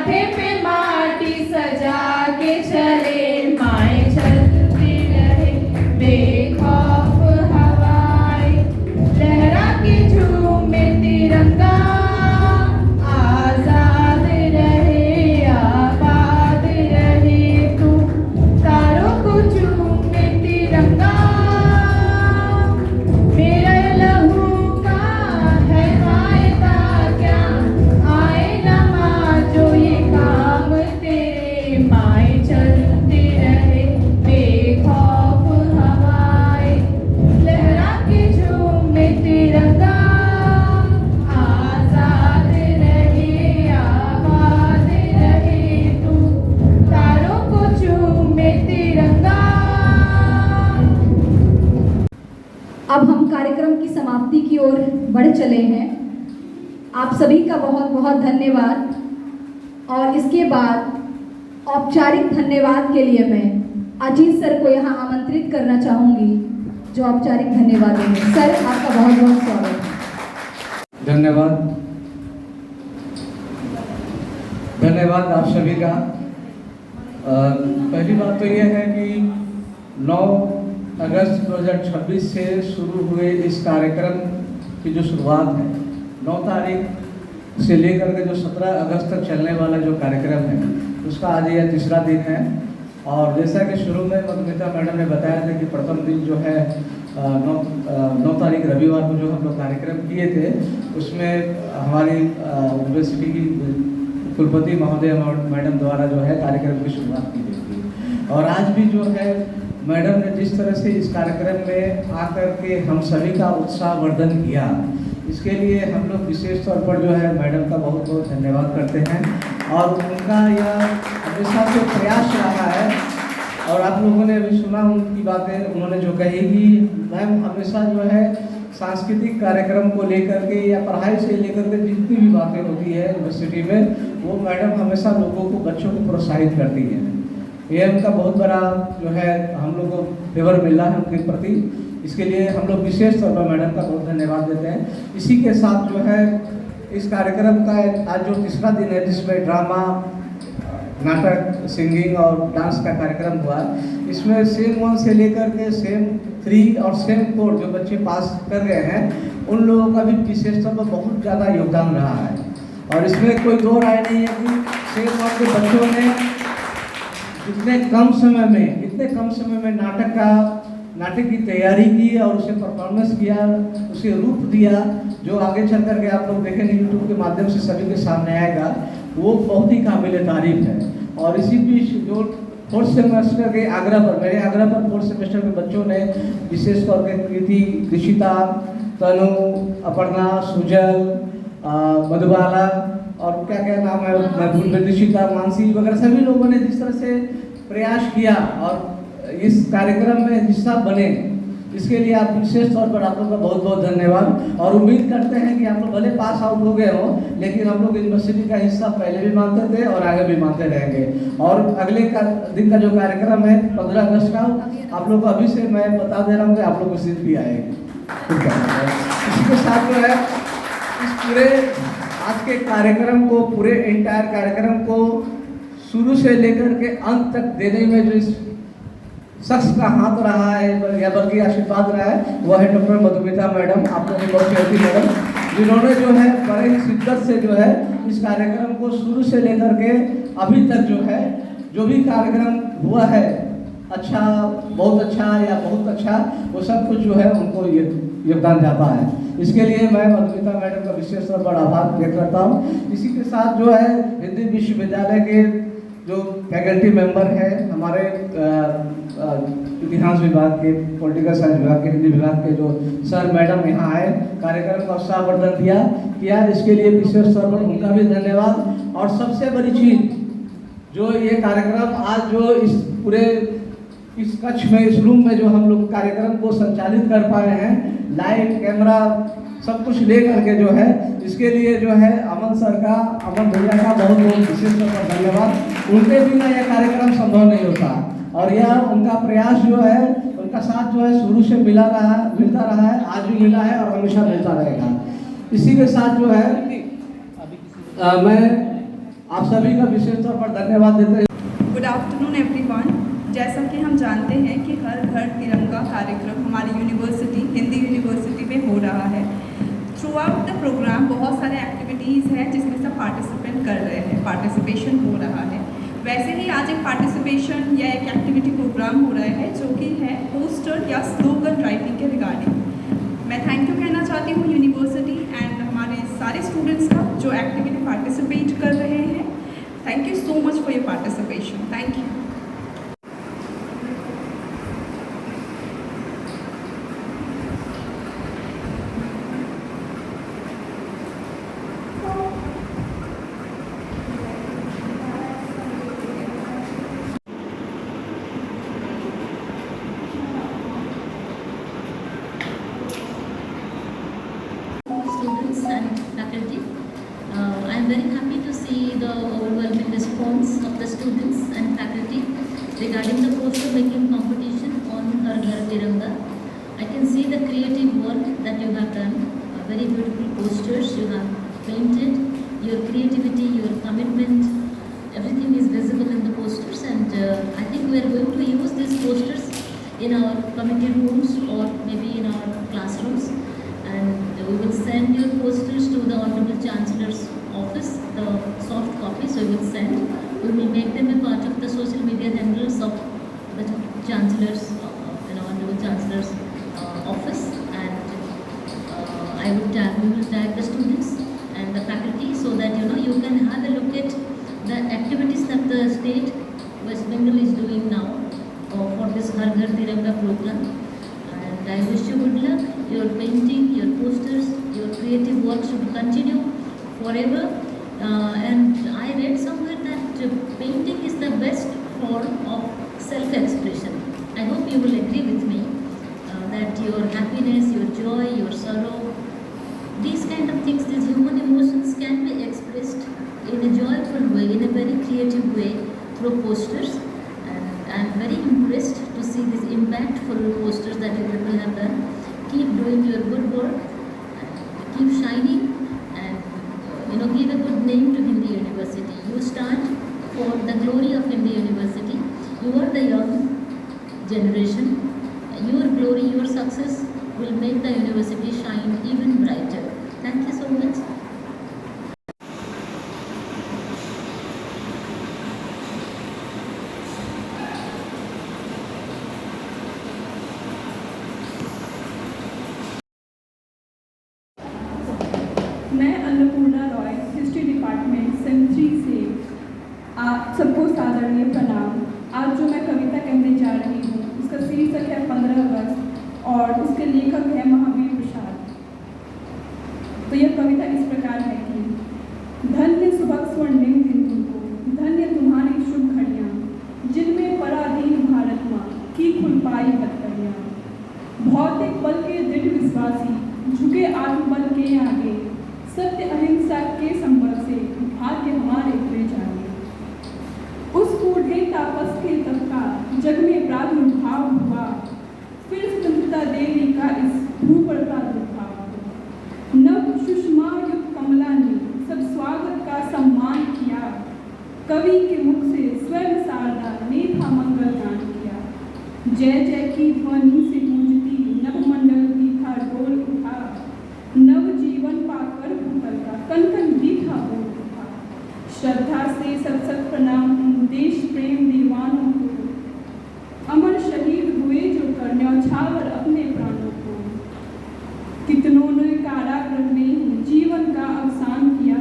माथे पे माटी सजा के चले, माए चलती रहे बेखौफ हवाएं, लहरा के झूमे तिरंगा, आजाद रहे आबाद रहे तू, तारों को झूमे तिरंगा, मेरा लहू का है वायदा क्या, आए नमा जो ये काम तेरे, माए चलते रहे बेखौफ हवाएं, लहरा के झूमे तिरंगा, आजाद रहे आबाद रहे तू, तारों को झूमे तिरंगा। अब हम कार्यक्रम की समाप्ति की ओर बढ़ चले हैं। आप सभी का बहुत बहुत धन्यवाद। और इसके बाद औपचारिक धन्यवाद के लिए मैं अजीत सर को यहाँ आमंत्रित करना चाहूँगी, जो औपचारिक धन्यवाद देंगे। सर, आपका बहुत बहुत स्वागत है। धन्यवाद, धन्यवाद आप सभी का। पहली बात तो यह है कि 9 अगस्त 2026 से शुरू हुए इस कार्यक्रम की जो शुरुआत है, 9 तारीख से लेकर के जो 17 अगस्त तक चलने वाला जो कार्यक्रम है, उसका आज यह तीसरा दिन है। और जैसा कि शुरू में मधुमिता मैडम ने बताया था कि प्रथम दिन जो है 9 तारीख रविवार को जो हम लोग कार्यक्रम किए थे, उसमें हमारी यूनिवर्सिटी की कुलपति महोदय मैडम द्वारा जो है कार्यक्रम की शुरुआत की गई थी। और आज भी जो है मैडम ने जिस तरह से इस कार्यक्रम में आकर के हम सभी का उत्साहवर्धन किया, इसके लिए हम लोग विशेष तौर पर जो है मैडम का बहुत बहुत धन्यवाद करते हैं। और उनका यह हमेशा से प्रयास रहा है, और आप लोगों ने अभी सुना उनकी बातें, उन्होंने जो कही कि मैम हमेशा जो है सांस्कृतिक कार्यक्रम को लेकर के या पढ़ाई से लेकर के जितनी भी बातें होती है यूनिवर्सिटी में, वो मैडम हमेशा लोगों को, बच्चों को प्रोत्साहित करती हैं। ये उनका बहुत बड़ा जो है हम लोग को फेवर मिला है उनके प्रति। इसके लिए हम लोग विशेष तौर पर मैडम का बहुत धन्यवाद देते हैं। इसी के साथ जो है इस कार्यक्रम का आज जो तीसरा दिन है, जिसमें ड्रामा, नाटक, सिंगिंग और डांस का कार्यक्रम हुआ, इसमें सेम 1 से लेकर के सेम 3 और सेम 4 जो बच्चे पास कर गए हैं, उन लोगों का भी विशेष तौर पर बहुत ज़्यादा योगदान रहा है। और इसमें कोई दो राय नहीं है कि सेम 1 के बच्चों ने इतने कम समय में नाटक की तैयारी की और उसे परफॉर्मेंस किया, उसे रूप दिया, जो आगे चल कर के आप लोग देखेंगे यूट्यूब के माध्यम से सभी के सामने आएगा, वो बहुत ही काबिल तारीफ है। और इसी बीच जो 4th सेमेस्टर के मेरे आग्रह पर 4th सेमेस्टर के बच्चों ने विशेष तौर पर कृति, दिशिता, तनु, अपर्णा, सुजल, मधुबाला और क्या क्या नाम है, दिशिता, मानसी वगैरह सभी लोगों ने जिस तरह से प्रयास किया और इस कार्यक्रम में हिस्सा बने, इसके लिए आप विशेष तौर पर आप लोग का बहुत बहुत धन्यवाद। और उम्मीद करते हैं कि आप लोग भले पास आउट हो गए हो, लेकिन हम लोग यूनिवर्सिटी का हिस्सा पहले भी मानते थे और आगे भी मानते रहेंगे। और अगले दिन का जो कार्यक्रम है 15 अगस्त का, आप लोग को अभी से मैं बता दे रहा हूँ कि आप लोग को सीट भी आएगी। इसी के साथ जो है इस पूरे आज के कार्यक्रम को, पूरे एंटायर कार्यक्रम को शुरू से लेकर के अंत तक देने में जो इस शख्स का हाथ रहा है या बल्कि आशीर्वाद रहा है, वह है डॉक्टर मधुमिता मैडम। आप लोगों की बहुत चलती मैडम, जिन्होंने जो है बड़े ही शिद्दत से जो है इस कार्यक्रम को शुरू से लेकर के अभी तक जो है जो भी कार्यक्रम हुआ है, अच्छा, बहुत अच्छा या बहुत अच्छा, वो सब कुछ जो है उनको योगदान जाता है। इसके लिए मैं मधुमिता मैडम का विशेष तौर पर आभार व्यक्त करता हूँ। इसी के साथ जो है हिंदी विश्वविद्यालय के जो फैकल्टी मेंबर हैं, हमारे इतिहास विभाग के, पॉलिटिकल साइंस विभाग के, हिंदी विभाग के जो सर मैडम यहाँ आए, कार्यक्रम का उत्साहवर्धन किया, इसके लिए विशेष तौर पर उनका भी धन्यवाद। और सबसे बड़ी चीज जो ये कार्यक्रम आज जो इस पूरे इस कक्ष में, इस रूम में जो हम लोग कार्यक्रम को संचालित कर पाए हैं, लाइट, कैमरा सब कुछ ले करके जो है, इसके लिए जो है अमन भैया का बहुत बहुत विशेष तौर पर धन्यवाद। उनके बिना यह कार्यक्रम संभव नहीं होता और यह उनका प्रयास जो है, उनका साथ जो है शुरू से मिलता रहा है, आज भी मिला है और हमेशा मिलता रहेगा। इसी के साथ जो है मैं आप सभी का विशेष तौर पर धन्यवाद देते हैं। Good afternoon everyone. जैसा कि हम जानते हैं कि हर घर तिरंगा कार्यक्रम हमारी यूनिवर्सिटी, हिंदी यूनिवर्सिटी में हो रहा है। थ्रू आउट द प्रोग्राम बहुत सारे एक्टिविटीज़ हैं जिसमें सब पार्टिसिपेट कर रहे हैं, पार्टिसिपेशन हो रहा है। वैसे ही आज एक पार्टिसिपेशन या एक एक्टिविटी प्रोग्राम हो रहा है जो कि है पोस्टर या स्लोगन राइटिंग के रिगार्डिंग। मैं थैंक यू कहना चाहती हूँ यूनिवर्सिटी एंड हमारे सारे स्टूडेंट्स का जो एक्टिविटी पार्टिसिपेट कर रहे हैं। Thank you so much for your participation. Thank you. Students and faculty. I am very happy to see the overwhelming response of the students and faculty regarding the poster making competition on Har Ghar Tiranga. I can see the creative work that you have done, very beautiful posters you have painted, your creativity, your commitment, everything is visible in the posters, and I think we are going to use these posters in our committee rooms or maybe in our classrooms. And we will send your posters to the Honorable Chancellor's office, the soft copies we will send. We will make them a part of the social media handles of the Chancellor's, Honorable Chancellor's office, and we will tag the students and the faculty so that you can have a look at the activities that the state West Bengal is doing now for this Har Ghar Tiranga program. And I wish you good luck. Your painting, your posters, your creative work should continue forever. And I read somewhere that painting is the best form of self-expression. I hope you will agree with me that your happiness, your joy, your sorrow, these kind of things, these human emotions can be expressed in a joyful way, in a very creative way through posters. And I am very impressed to see these impactful posters that you people have done. Keep doing your good work, keep shining, and give a good name to Hindi University. You stand for the glory of Hindi University. You are the young generation. Your glory, your success will make the university shine even brighter. Thank you so much. मैं Annapurna Roy, history department same 3 से आप सबको सादरणीय प्रणाम। आज जो मैं कविता कहने जा रही हूँ उसका शीर्षक है 15 अगस्त और उसके लेखक है महावीर प्रसाद। तो यह कविता इस प्रकार है कि धन्य सुबह स्वर्णिम दिन तुमको, धन्य तुम्हारी शुभ घड़ियाँ जिनमें पराधीन भारत माँ की खुल पाई बदकरियाँ। भौतिक बल के दृढ़ विश्वासी झुके आत्मबल के आगे, सत्य अहिंसा के संबल से भाग्य हमारे उतरे जाने। उस बूढ़े तापस के तबका जग में प्रादुर्भाव हुआ, फिर स्वतंत्रता देवी का इस भू पर प्रादुर्भाव। नव सुषमा युक्त कमला ने सब स्वागत का सम्मान किया, कवि के मुख से स्वयं शारदा ने था मंगल गान किया। जय जय की ध्वनि से गूंजती नवमंडल भी था डोल उठा, नव जीवन पाकर भूतल का कन कन भी था बोल उठा। श्रद्धा से सत सत प्रणाम देश प्रेम दीवानों को, अमर शहीद हुए जो कर न्यौछावर अपने प्राणों को। कितनों ने कारागृह में जीवन का अवसान किया,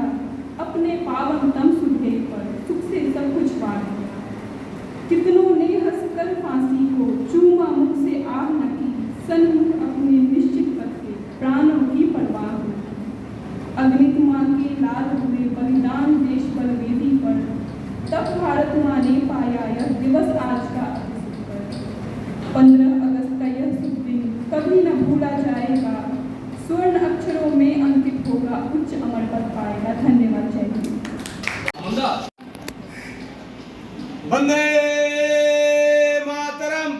अपने पावन तम सुधे पर सुख से सब कुछ पा लिया। कितनों ने हंसकर फांसी को चूमा मुख से आह न की, सन्मुख अपने निश्चित पथ के प्राणों की परवाह न की। अग्नित माँ के लाल हुए बलिदान देश बल वेदी पर, तब भारत माँ ने पाया यह दिवस आज का अवसर पर। 15 अगस्त का यह शुभ दिन कभी न भूला जाएगा, स्वर्ण अक्षरों में अंकित होगा, उच्च अमर पद पाएगा। धन्यवाद। जय हिंद। वंदे मातरम,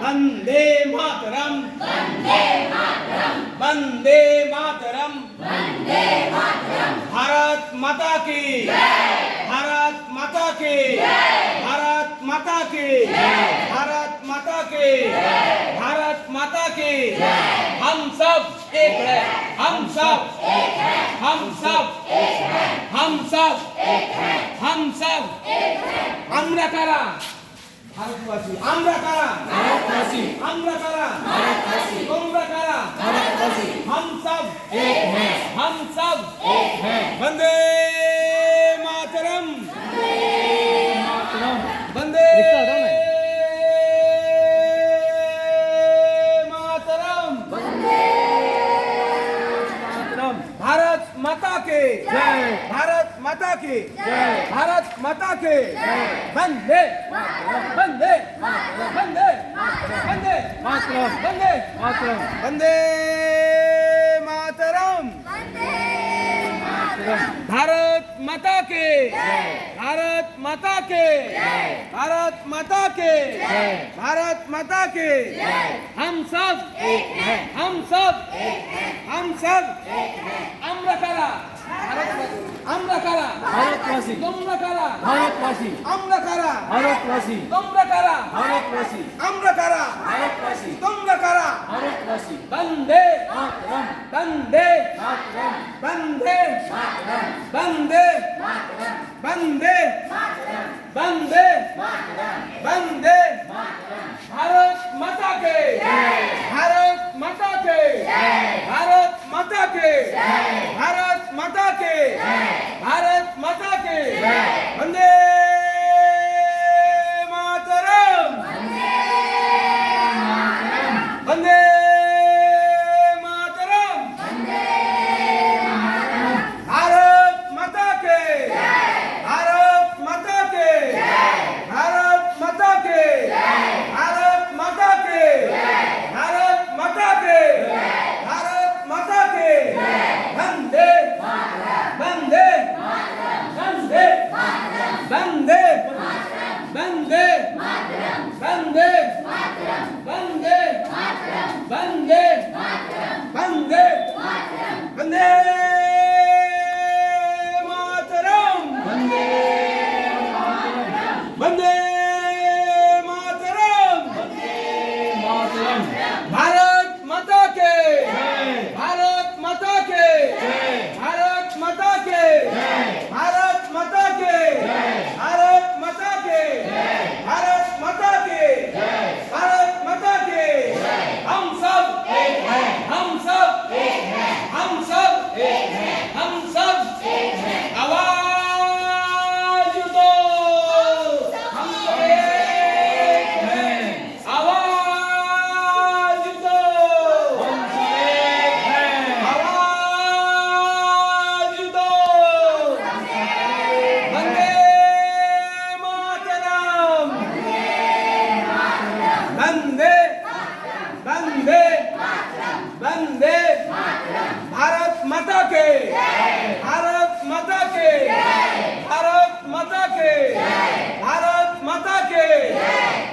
वंदे मातरम, वंदे मातरम, वंदे मातरम, भारत माता की भारत माता की भारत माता की भारत माता की भारत माता की हम सब एक है हम सब हम सब हम सब हम सब আমরা কারা ভারতবাসী আমরা কারা ভারতবাসী আমরা কারা ভারতবাসী তোমরা কারা ভারতবাসী हम सब एक हैं हम सब एक हैं वंदे मातरम वंदे मातरम भारत माता के जय भारत माता की जय भारत माता के वंदे वंदे वंदे वंदे मातरम वंदे मातरम वंदे मातरम भारत माता के भारत माता के भारत माता के भारत माता के हम सब एक हैं हम सब हम सब আমরা কারা আমরা কারা ভারতবাসী তোমরা কারা ভারতবাসী আমরা কারা ভারতবাসী তোমরা কারা ভারতবাসী আমরা কারা ভারতবাসী তোমরা কারা ভারতবাসী বন্দে মাতরম বন্দে মাতরম বন্দে মাতরম বন্দে মাতরম বন্দে মাতরম বন্দे मातरम वंदे मातरम भारत माता के भारत माता के भारत माता के भारत माता के भारत माता के वंदे मातरम वंदे मातरम भारत माता के भारत माता के भारत माता के भारत माता के भारत माता के भारत माता के वंदे वंदे वंदे वंदे वंदे वंदे वंदे वंदे वंदे वंदे मातरम वंदे वंदे मातरम वंदे मातरम भारत माता के भारत माता के भारत माता के भारत माता के भारत माता के भारत माता के भारत माता के हम सब एक हैं हम सब एक हैं हम सब एक हैं हम सब एक हैं आवाज दो हम सब एक हैं आवाज दो हम सब एक हैं आवाज दो वंदे मातरम वंदे वंदे वंदे भारत माता के भारत माता के भारत माता के भारत माता के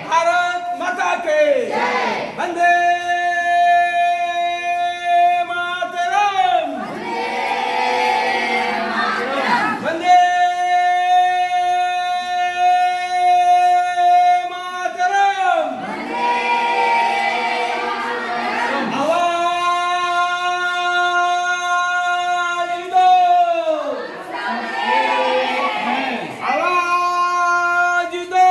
भारत माता के वंदे मातरम वंदे मातरम आवाज दो आवाज दो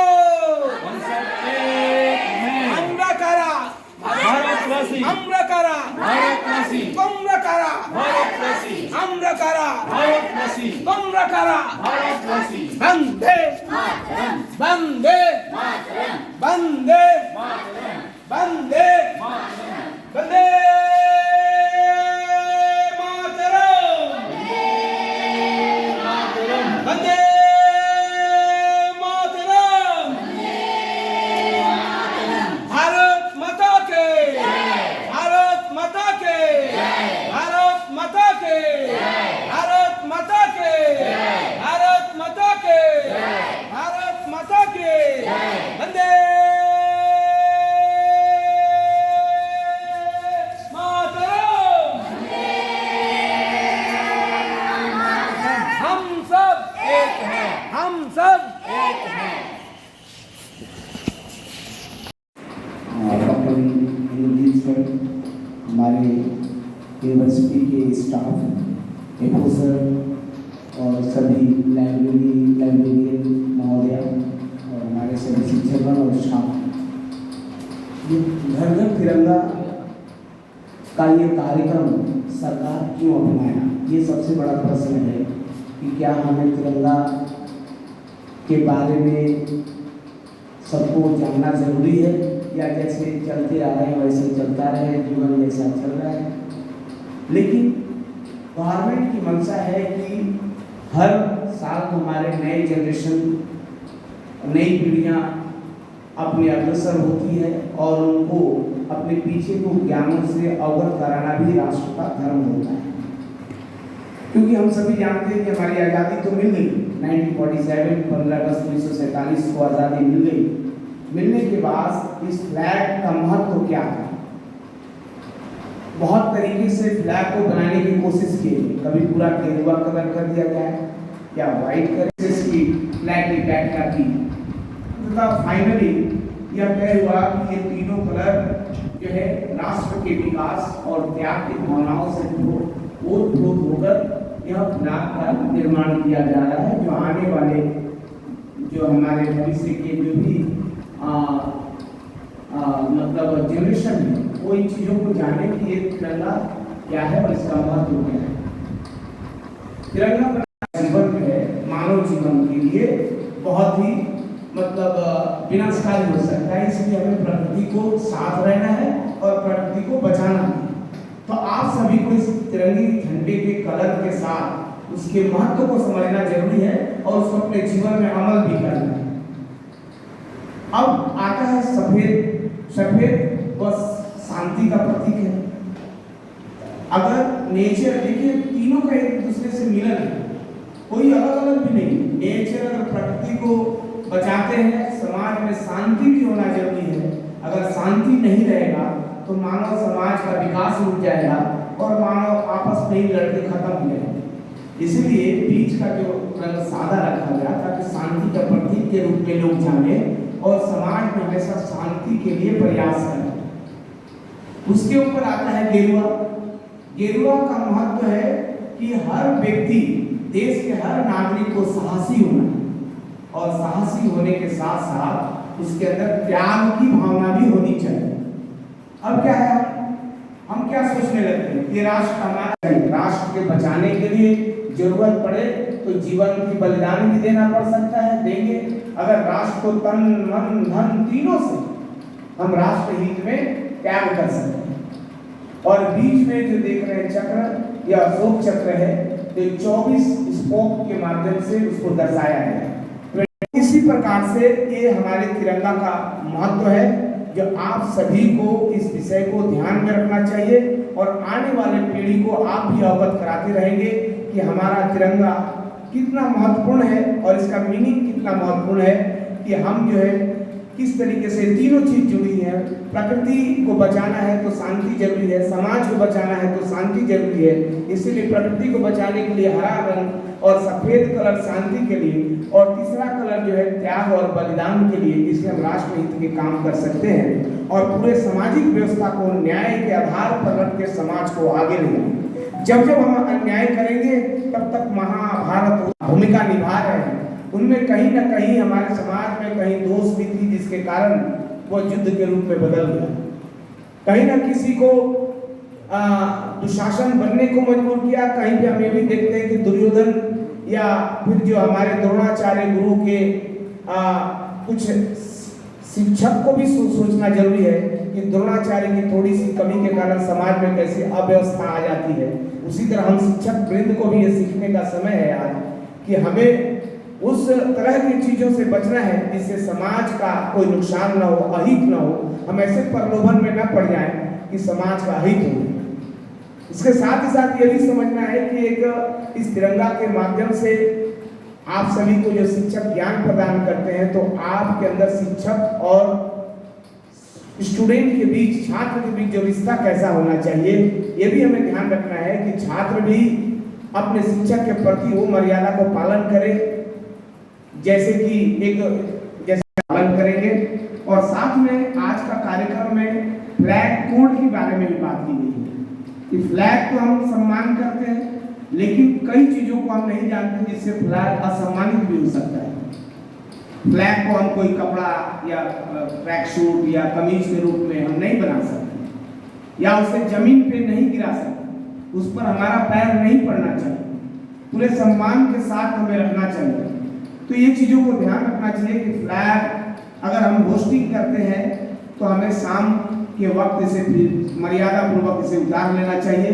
আমরা কারা ভারতবাসী আমরা কারা ভারতবাসী তোমরা কারা ভারতবাসী আমরা কারা ভারতবাসী তোমরা কারা ভারতবাসী বন্দে মাতরম বন্দে মাতরম বন্দে মাতরম বন্দে মাতরম বন্দে मातरम वंदे मातरम भारत माता के भारत माता के भारत माता के भारत माता के भारत यूनिवर्सिटी के स्टाफ, प्रोफेसर और सभी लाइब्रेरियन महोदय और हमारे सभी शिक्षकगण और स्टाफ, ये घर घर तिरंगा का ये कार्यक्रम सरकार क्यों अपनाया, ये सबसे बड़ा प्रश्न है कि क्या हमें तिरंगा के बारे में सबको जानना जरूरी है या जैसे चलते आ रहे हैं वैसे चलता रहे, जीवन जैसा चल रहा है। लेकिन गवर्नमेंट की मंशा है कि हर साल हमारे नए जनरेशन, नई पीढ़ियाँ अपने अग्रसर होती है और उनको अपने पीछे को ज्ञानों से अवगत कराना भी राष्ट्र का धर्म होता है। क्योंकि हम सभी जानते हैं कि हमारी आज़ादी तो मिल गई 1947, 15 अगस्त 1947 को आज़ादी मिल गई। मिलने के बाद इस फ्लैग का महत्व क्या था? बहुत तरीके से फ्लैग को बनाने की कोशिश की, कभी पूरा गेरुआ कलर कर दिया जाए या व्हाइट कलर से इसकी फ्लैग की व्याख्या की, तथा फाइनली यह तय हुआ कि ये तीनों कलर जो है राष्ट्र के विकास और त्याग की भावनाओं से ओतप्रोत होकर यह फ्लैग का निर्माण किया जा रहा है, जो आने वाले जो हमारे भविष्य के जो भी मतलब जनरेशन है वो इन चीज़ों को जाने कि ये तिरंगा क्या है और इसका महत्व क्या है। तिरंगा जीवन में है, मानव जीवन के लिए बहुत ही मतलब विनाशकारी हो सकता है, इसलिए हमें प्रकृति को साथ रहना है और प्रकृति को बचाना है। तो आप सभी को इस तिरंगे झंडे के कलर के साथ उसके महत्व को समझना जरूरी है और उसको अपने जीवन में अमल भी करना है। अब आता है सफेद। सफेद बस शांति का प्रतीक है। अगर नेचर, देखिए तीनों का एक दूसरे से मिलन है, कोई अलग अलग भी नहीं। नेचर अगर प्रकृति को बचाते हैं, समाज में शांति भी होना जरूरी है। अगर शांति नहीं रहेगा तो मानव समाज का विकास रुक जाएगा और मानव आपस में ही लड़के खत्म हो जाएंगे। इसलिए बीच का जो रंग सादा रखा गया ताकि शांति का प्रतीक के रूप में लोग जाने और समाज में हमेशा शांति के लिए प्रयास करें। उसके ऊपर आता है गेरुआ। गेरुआ का महत्व है कि हर व्यक्ति, देश के हर नागरिक को साहसी होना है और साहसी होने के साथ साथ उसके अंदर त्याग की भावना भी होनी चाहिए। अब क्या है, हम क्या सोचने लगते हैं कि राष्ट्र हमारा, राष्ट्र के बचाने के लिए जरूरत पड़े तो जीवन की बलिदान भी देना पड़ सकता है, देंगे। अगर राष्ट्र को तन मन धन तीनों से हम राष्ट्र हित में त्याग कर सकते हैं। और बीच में जो देख रहे हैं चक्र, यह अशोक चक्र है, तो 24 स्पोक के माध्यम से उसको दर्शाया गया है। तो इसी प्रकार से ये हमारे तिरंगा का महत्व है, जो आप सभी को इस विषय को ध्यान में रखना चाहिए और आने वाले पीढ़ी को आप भी अवगत कराते रहेंगे कि हमारा तिरंगा कितना महत्वपूर्ण है और इसका मीनिंग कितना महत्वपूर्ण है कि हम जो है किस तरीके से तीनों चीज जुड़ी है। प्रकृति को बचाना है तो शांति जरूरी है, समाज को बचाना है तो शांति जरूरी है। इसीलिए प्रकृति को बचाने के लिए हरा रंग और सफेद कलर शांति के लिए, और तीसरा कलर जो है त्याग और बलिदान के लिए, इसलिए हम राष्ट्र हित के काम कर सकते हैं और पूरे सामाजिक व्यवस्था को न्याय के आधार पर रख के समाज को आगे ले जाएंगे। जब जब हम अन्याय करेंगे तब तक महाभारत भूमिका निभा रहे हैं, उनमें कहीं ना कहीं हमारे समाज में कहीं दोष भी थी जिसके कारण वो युद्ध के रूप में बदल गया। कहीं ना किसी को दुशासन बनने को मजबूर किया, कहीं पे हम ये भी देखते हैं कि दुर्योधन या फिर जो हमारे द्रोणाचार्य गुरु के कुछ शिक्षक को भी सोचना जरूरी है कि द्रोणाचार्य की थोड़ी सी कमी के कारण समाज में कैसे अव्यवस्था आ जाती है। उसी तरह हम शिक्षक वृंद को भी ये सीखने का समय है आज कि हमें उस तरह की चीजों से बचना है जिससे समाज का कोई नुकसान न हो, अहित न हो। हम ऐसे प्रलोभन में न पड़ जाएं कि समाज का अहित हो। इसके साथ ही साथ ये भी समझना है कि एक इस तिरंगा के माध्यम से आप सभी को जो शिक्षक ज्ञान प्रदान करते हैं तो आपके अंदर शिक्षक और स्टूडेंट के बीच, छात्र के बीच जो रिश्ता कैसा होना चाहिए, ये भी हमें ध्यान रखना है कि छात्र भी अपने शिक्षक के प्रति वो मर्यादा को पालन करे जैसे पालन करेंगे। और साथ में आज का कार्यक्रम में फ्लैग कोड के बारे में भी बात की गई है। कि फ्लैग तो हम सम्मान करते हैं, लेकिन कई चीजों को हम नहीं जानते जिससे फ्लैग असम्मानित भी हो सकता है। फ्लैग को हम कोई कपड़ा या ट्रैक सूट या कमीज के रूप में हम नहीं बना सकते, या उसे जमीन पे नहीं गिरा सकते, उस पर हमारा पैर नहीं पड़ना चाहिए, पूरे सम्मान के साथ हमें रखना चाहिए। तो ये चीजों को ध्यान रखना चाहिए कि फ्लैग अगर हम होस्टिंग करते हैं तो हमें शाम के वक्त इसे मर्यादा पूर्वक इसे उतार लेना चाहिए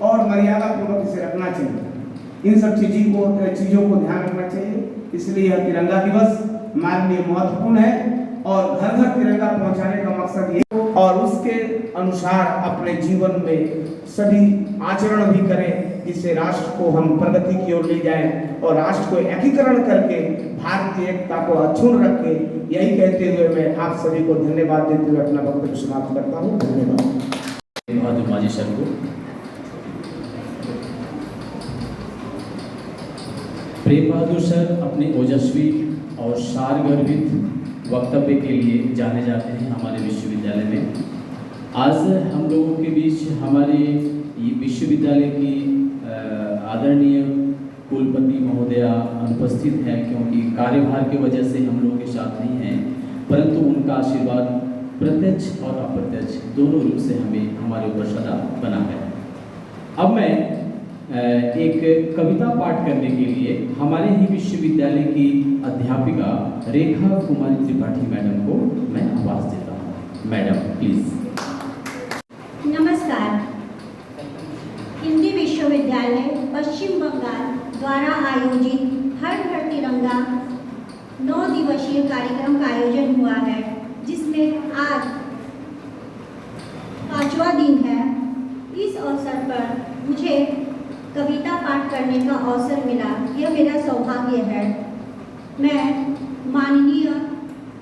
और मर्यादा पूर्वक इसे रखना चाहिए। इन सब चीजों को ध्यान रखना चाहिए। इसलिए यह तिरंगा दिवस हमारे लिए महत्वपूर्ण है और घर घर तिरंगा पहुंचाने का मकसद ये, और उसके अनुसार अपने जीवन में सभी आचरण भी करें जिससे राष्ट्र को हम प्रगति की ओर ले जाएं और राष्ट्र को एकीकरण करके भारतीय एकता को अक्षुण्ण रखें। यही कहते हुए मैं आप सभी को धन्यवाद देते हुए अपना वक्तव्य समाप्त करता हूँ। धन्यवाद। बहादुर माजी सर को, प्रेम बहादुर सर अपने ओजस्वी और सारगर्भित वक्तव्य के लिए जाने जाते हैं हमारे विश्वविद्यालय में। आज हम लोगों के बीच हमारे विश्वविद्यालय की आदरणीय कुलपति महोदया अनुपस्थित है, क्योंकि कार्यभार की वजह से हम लोगों के साथ नहीं हैं, परंतु उनका आशीर्वाद प्रत्यक्ष और अप्रत्यक्ष दोनों रूप से हमें हमारे ऊपर सदा बना है। अब मैं एक कविता पाठ करने के लिए हमारे ही विश्वविद्यालय की अध्यापिका रेखा कुमारी त्रिपाठी मैडम को मैं आवाज देता हूँ। Madam please. नमस्कार। हिंदी विश्वविद्यालय पश्चिम बंगाल द्वारा आयोजित हर घर तिरंगा 9 दिवसीय कार्यक्रम का आयोजन हुआ है, जिसमें आज 5वां दिन है। इस अवसर पर मुझे कविता पाठ करने का अवसर मिला, यह मेरा सौभाग्य है। मैं माननीय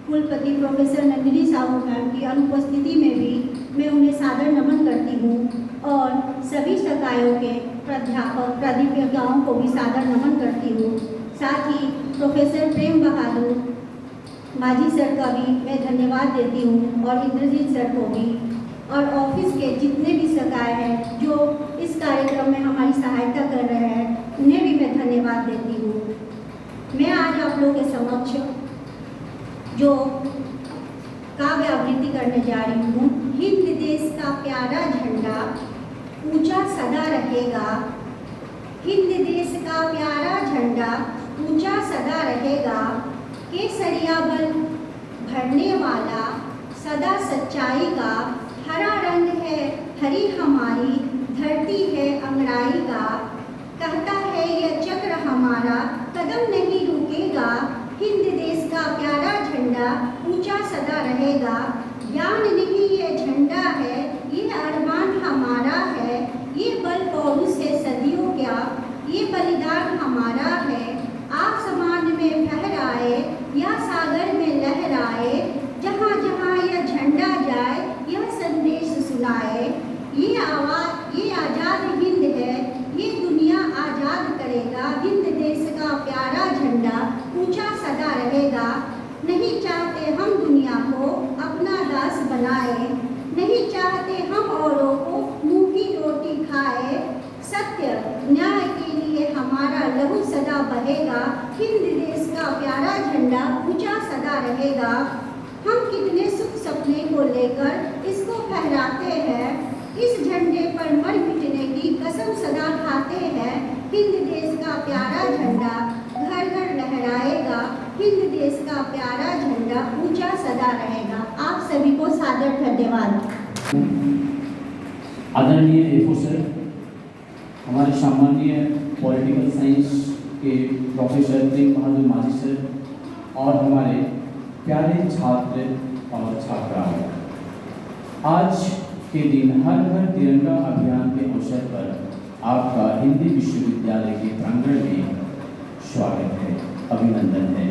कुलपति प्रोफेसर नंदिनी साहू मैम की अनुपस्थिति में भी मैं उन्हें सादर नमन करती हूँ और सभी संकायों के प्राध्यापक प्राध्यापिकाओं को भी सादर नमन करती हूँ। साथ ही प्रोफेसर प्रेम बहादुर माजी सर का भी मैं धन्यवाद देती हूँ और इंद्रजीत सर को भी, और ऑफिस के जितने भी संकाय हैं जो इस कार्यक्रम में हमारी सहायता कर रहे हैं, उन्हें भी मैं धन्यवाद देती हूँ। मैं आज आप लोगों के समक्ष जो काव्य आवृत्ति करने जा रही हूँ। हिंद देश का प्यारा झंडा ऊंचा सदा रहेगा, हिंद देश का प्यारा झंडा ऊंचा सदा रहेगा, केसरिया बल भरने वाला सदा सच्चाई का, हरा रंग है हरी हमारी धरती है अंगड़ाई का, कहता है यह चक्र हमारा कदम नहीं रुकेगा, हिंद देश का प्यारा झंडा ऊंचा सदा रहेगा। ज्ञान नहीं ये झंडा है, ये अरमान हमारा है, ये बल पौरुष है सदियों क्या, ये बलिदान हमारा है। आसमान में फहराए या सागर में लहराए, जहाँ जहाँ यह झंडा जाए यह संदेश सुनाए। ये आवाज ये आज़ाद हिंद है, ये दुनिया आज़ाद करेगा, हिंद देश का प्यारा झंडा ऊंचा सदा रहेगा। नहीं चाहते हम दुनिया को अपना दास बनाए, नहीं चाहते हम औरों को मुँह की रोटी खाए, सत्य न्याय के लिए हमारा लहू सदा बहेगा, हिंद देश का प्यारा झंडा ऊंचा सदा रहेगा। हम कितने सुख सपने को लेकर इसको फहराते हैं, इस झंडे पर मर मिटने की कसम सदा खाते हैं, हिंद देश का प्यारा झंडा घर घर लहराएगा, हिंद देश का प्यारा झंडा ऊंचा सदा रहेगा। आप सभी को सादर धन्यवाद। आदरणीय एफओ सर, हमारे सामान्य पॉलिटिकल साइंस के प्रोफेसर प्रेम बहादुर माजी सर और हमारे प्यारे छात्र और छात्राओं, आज के दिन हर घर तिरंगा अभियान के अवसर पर आपका हिंदी विश्वविद्यालय के प्रांगण में स्वागत है, अभिनंदन है।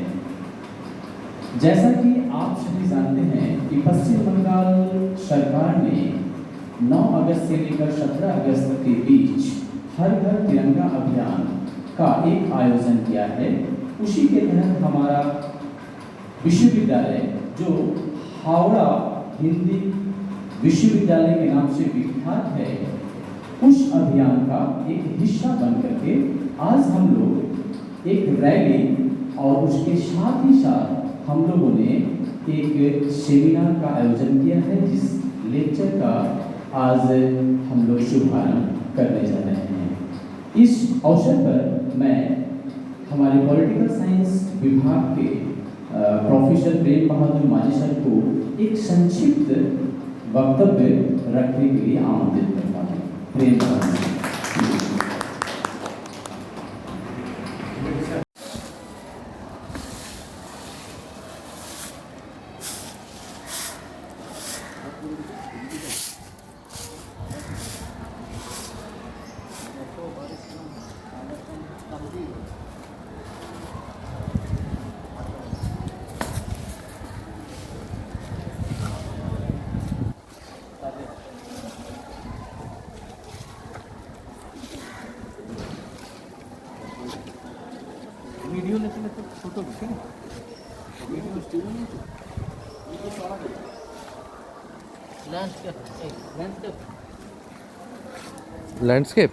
जैसा कि आप सभी जानते हैं कि पश्चिम बंगाल सरकार ने 9 अगस्त से लेकर 17 अगस्त के बीच हर घर तिरंगा अभियान का एक आयोजन किया है। उसी के तहत हमारा विश्वविद्यालय जो हावड़ा हिंदी विश्वविद्यालय के नाम से विख्यात है, उस अभियान का एक हिस्सा बन करके आज हम लोग एक रैली और उसके साथ ही साथ हम लोगों ने एक सेमिनार का आयोजन किया है, जिस लेक्चर का आज हम लोग शुभारंभ करने जा रहे हैं। इस अवसर पर मैं हमारे पॉलिटिकल साइंस विभाग के प्रोफेसर प्रेम बहादुर माझी सर को एक संक्षिप्त वक्तव्य रखने के लिए आमंत्रित करता हूँ। प्रेम बहादुर। वीडियो लेते लेते फोटो ठीक है, वीडियो स्टील में ये सारा लैंडस्केप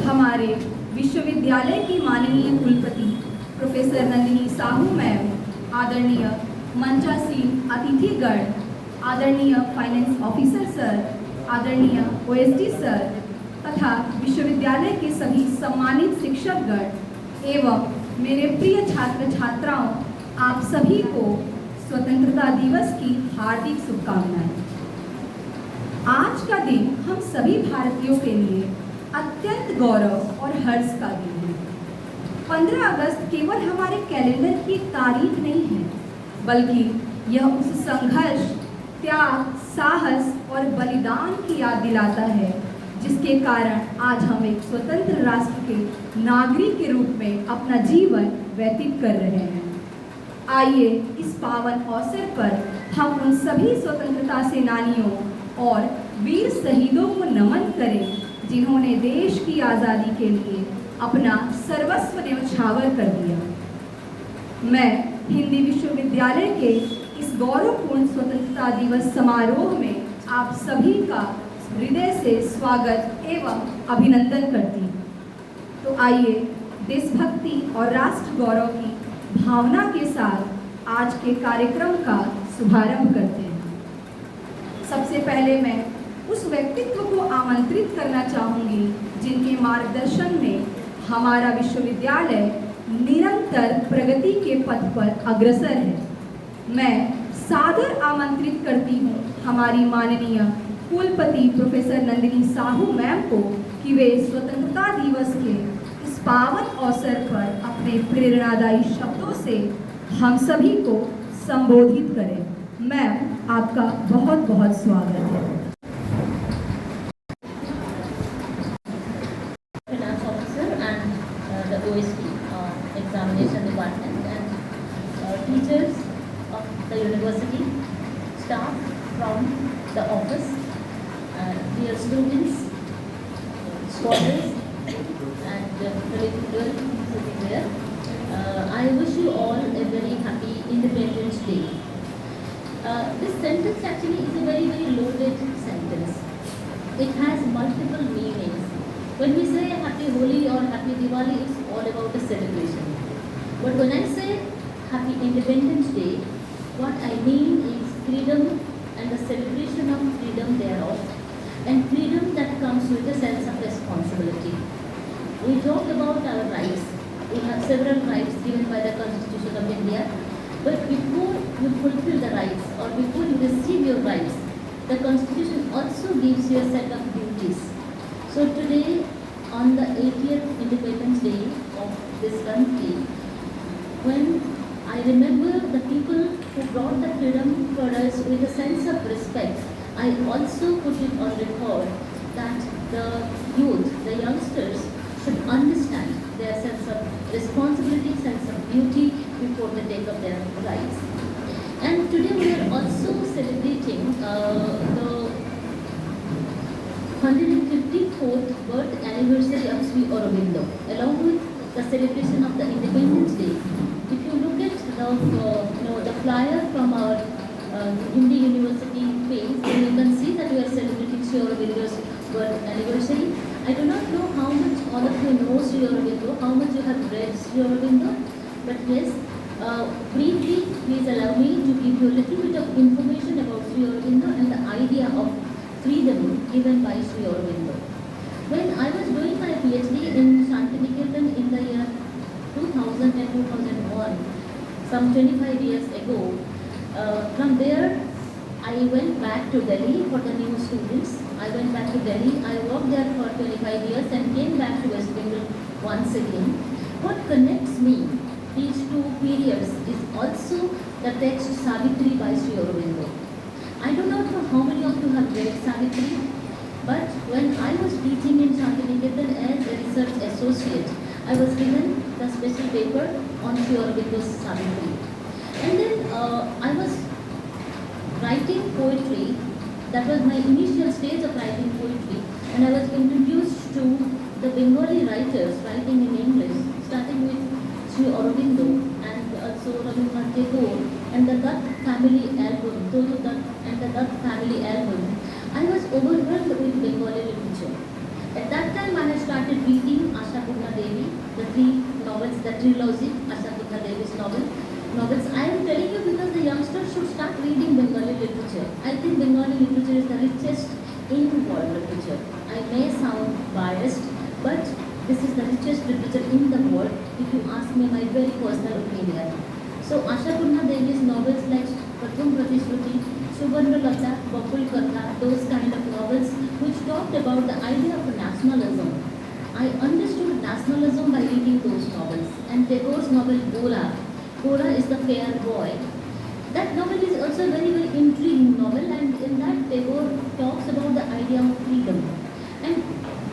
हमारे विश्वविद्यालय की माननीय कुलपति प्रोफेसर नंदिनी साहू मैम, आदरणीय मंचासीन अतिथिगण, आदरणीय फाइनेंस ऑफिसर सर, आदरणीय ओएसडी सर तथा विश्वविद्यालय के सभी सम्मानित शिक्षकगण एवं मेरे प्रिय छात्र छात्राओं, आप सभी को स्वतंत्रता दिवस की हार्दिक शुभकामनाएं। आज का दिन हम सभी भारतीयों के लिए अत्यंत गौरव और हर्ष का दिन है। 15 अगस्त केवल हमारे कैलेंडर की तारीख नहीं है, बल्कि यह उस संघर्ष, त्याग, साहस और बलिदान की याद दिलाता है जिसके कारण आज हम एक स्वतंत्र राष्ट्र के नागरिक के रूप में अपना जीवन व्यतीत कर रहे हैं। आइए इस पावन अवसर पर हम उन सभी स्वतंत्रता सेनानियों और वीर शहीदों को नमन करें जिन्होंने देश की आज़ादी के लिए अपना सर्वस्व न्यौछावर कर दिया। मैं हिंदी विश्वविद्यालय के इस गौरवपूर्ण स्वतंत्रता दिवस समारोह में आप सभी का हृदय से स्वागत एवं अभिनंदन करती हूँ। तो आइए देशभक्ति और राष्ट्र गौरव की भावना के साथ आज के कार्यक्रम का शुभारंभ करते हैं। सबसे पहले मैं उस व्यक्तित्व को आमंत्रित करना चाहूँगी जिनके मार्गदर्शन में हमारा विश्वविद्यालय निरंतर प्रगति के पथ पर अग्रसर है। मैं सादर आमंत्रित करती हूँ हमारी माननीय कुलपति प्रोफेसर नंदिनी साहू मैम को कि वे स्वतंत्रता दिवस के इस पावन अवसर पर अपने प्रेरणादायी शब्दों से हम सभी को संबोधित करें। मैम, आपका बहुत बहुत स्वागत है। Finance officer and the OSP examination department and teachers of the university, staff from the office, dear students, scholars and the little girl sitting there. I wish you all a very happy Independence Day. This sentence actually is a very, very loaded sentence. It has multiple meanings. When we say Happy Holi or Happy Diwali, it's all about the celebration. But when I say Happy Independence Day, what I mean is freedom and the celebration of freedom thereof, and freedom that comes with a sense of responsibility. We talk about our rights. We have several rights given by the Constitution of India. But before you fulfill the rights or before you receive your rights, the Constitution also gives you a set of duties. So today, on the 80th Independence Day of this country, when I remember the people who brought the freedom for us with a sense of respect, I also put it on record that the youth, the youngsters, should understand their sense of responsibility, sense of duty before they take up their rights. And today we are also celebrating the 154th birth anniversary of Sri Aurobindo, along with the celebration of the Independence Day. If you look at the flyer from our Hindi University page, then you can see that we are celebrating Sri Aurobindo's birth anniversary. I do not know how much all of you know Sri Aurobindo, how much you have read Sri Aurobindo, but yes, briefly, please allow me to give you a little bit of information about Sri Aurobindo and the idea of freedom given by Sri Aurobindo. When I was doing my PhD in Shantiniketan in the year 2000 and 2001, some 25 years ago, from there I went back to Delhi for the new students. I went back to Delhi, I worked there for 25 years and came back to West Bengal once again. What connects me these two periods is also the text Savitri by Sri Aurobindo. I do not know how many of you have read Savitri, but when I was teaching in Shantiniketan as a research associate, I was given the special paper on Sri Aurobindo's Savitri. And then I was writing poetry. That was my initial stage of writing poetry, and I was introduced to the Bengali writers writing in English, starting with Sri Aurobindo and also Rabindranath Tagore and the Dutt family album, Tolu Dutt and the Dutt family album. I was overwhelmed with Bengali literature. At that time, I had started reading Ashapurna Devi, the three novels, the trilogy, Ashapurna Devi's novels. I am telling you because the youngsters should start reading Bengali literature. I think Bengali literature is the richest in world literature. I may sound biased, but this is the richest literature in the world, if you ask me my very personal opinion. So Ashapurna Devi's novels like Pratham Pratishruti, Subarna Lata, Bakul Katha, those kind of novels which talked about the idea of nationalism. I understood nationalism by reading those novels. And Tagore's novel Gola. Gola is the fair boy. That novel is also a very, very intriguing novel, and in that Tagore talks about the idea of freedom. And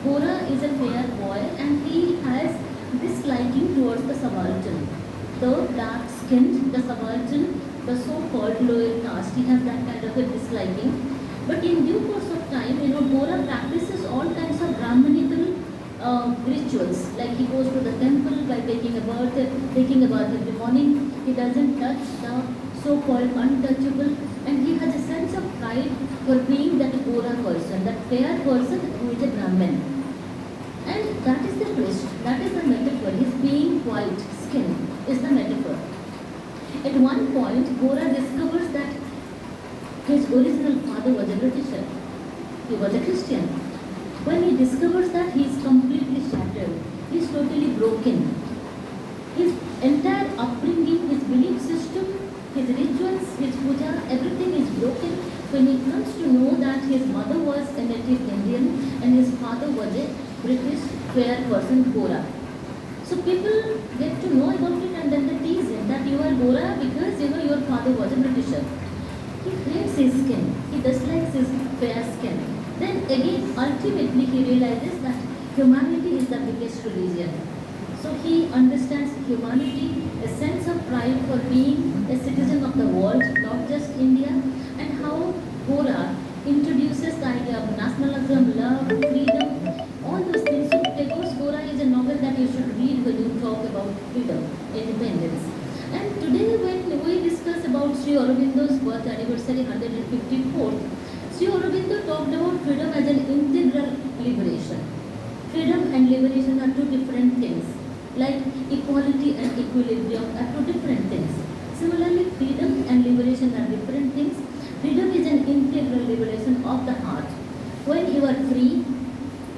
Gola is a fair boy and he has this liking towards the subaltern. The dark-skinned, the subaltern, the so-called lower caste, he has that kind of a disliking. But in due course of time, Gola practices all kinds of Brahmanical rituals. Like he goes to the temple by taking a bath every morning. He doesn't touch the so-called untouchable, and he has a sense of pride for being that Gola person, that fair person who is a Brahmin. And that is the twist, that is the metaphor. His being white skin is the metaphor. At one point, Gola discovers that his original father was a Britisher. He was a Christian. When he discovers that, he is completely shattered. He is totally rituals, his puja, everything is broken when he comes to know that his mother was a native Indian and his father was a British fair person, Gora. So people get to know about it and then they tease him that you are Gora because your father was a Britisher. He hates his skin, he dislikes his fair skin. Then again, ultimately he realizes that humanity is the biggest religion. So he understands humanity, a sense of pride for being a citizen of the world, not just India, and how Gora introduces the idea of nationalism, love, freedom, all those things. So Tagore's Gora is a novel that you should read when you talk about freedom, independence. And today when we discuss about Sri Aurobindo's birth anniversary 154th, Sri Aurobindo talked about freedom as an integral liberation. Freedom and liberation are two different things. Like equality and equilibrium are two different things. Similarly, freedom and liberation are different things. Freedom is an integral liberation of the heart. When you are free,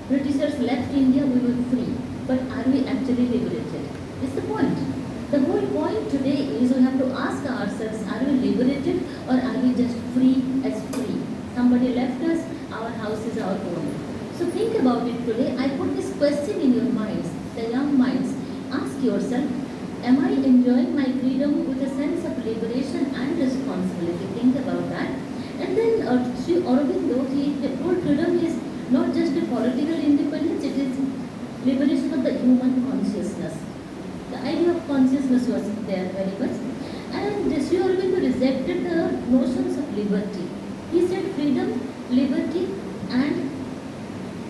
Britishers left India, we were free. But are we actually liberated? It's the point. The whole point today is we have to ask ourselves, are we liberated or are we just free as free? Somebody left us, our house is our home. So think about it today. I put this question in your minds, the young minds. Ask yourself, am I enjoying my freedom with a sense of liberation and responsibility? Think about that. And then Sri Aurobindo, he told freedom is not just a political independence, it is liberation of the human consciousness. The idea of consciousness was there very much. And Sri Aurobindo rejected the notions of liberty. He said freedom, liberty and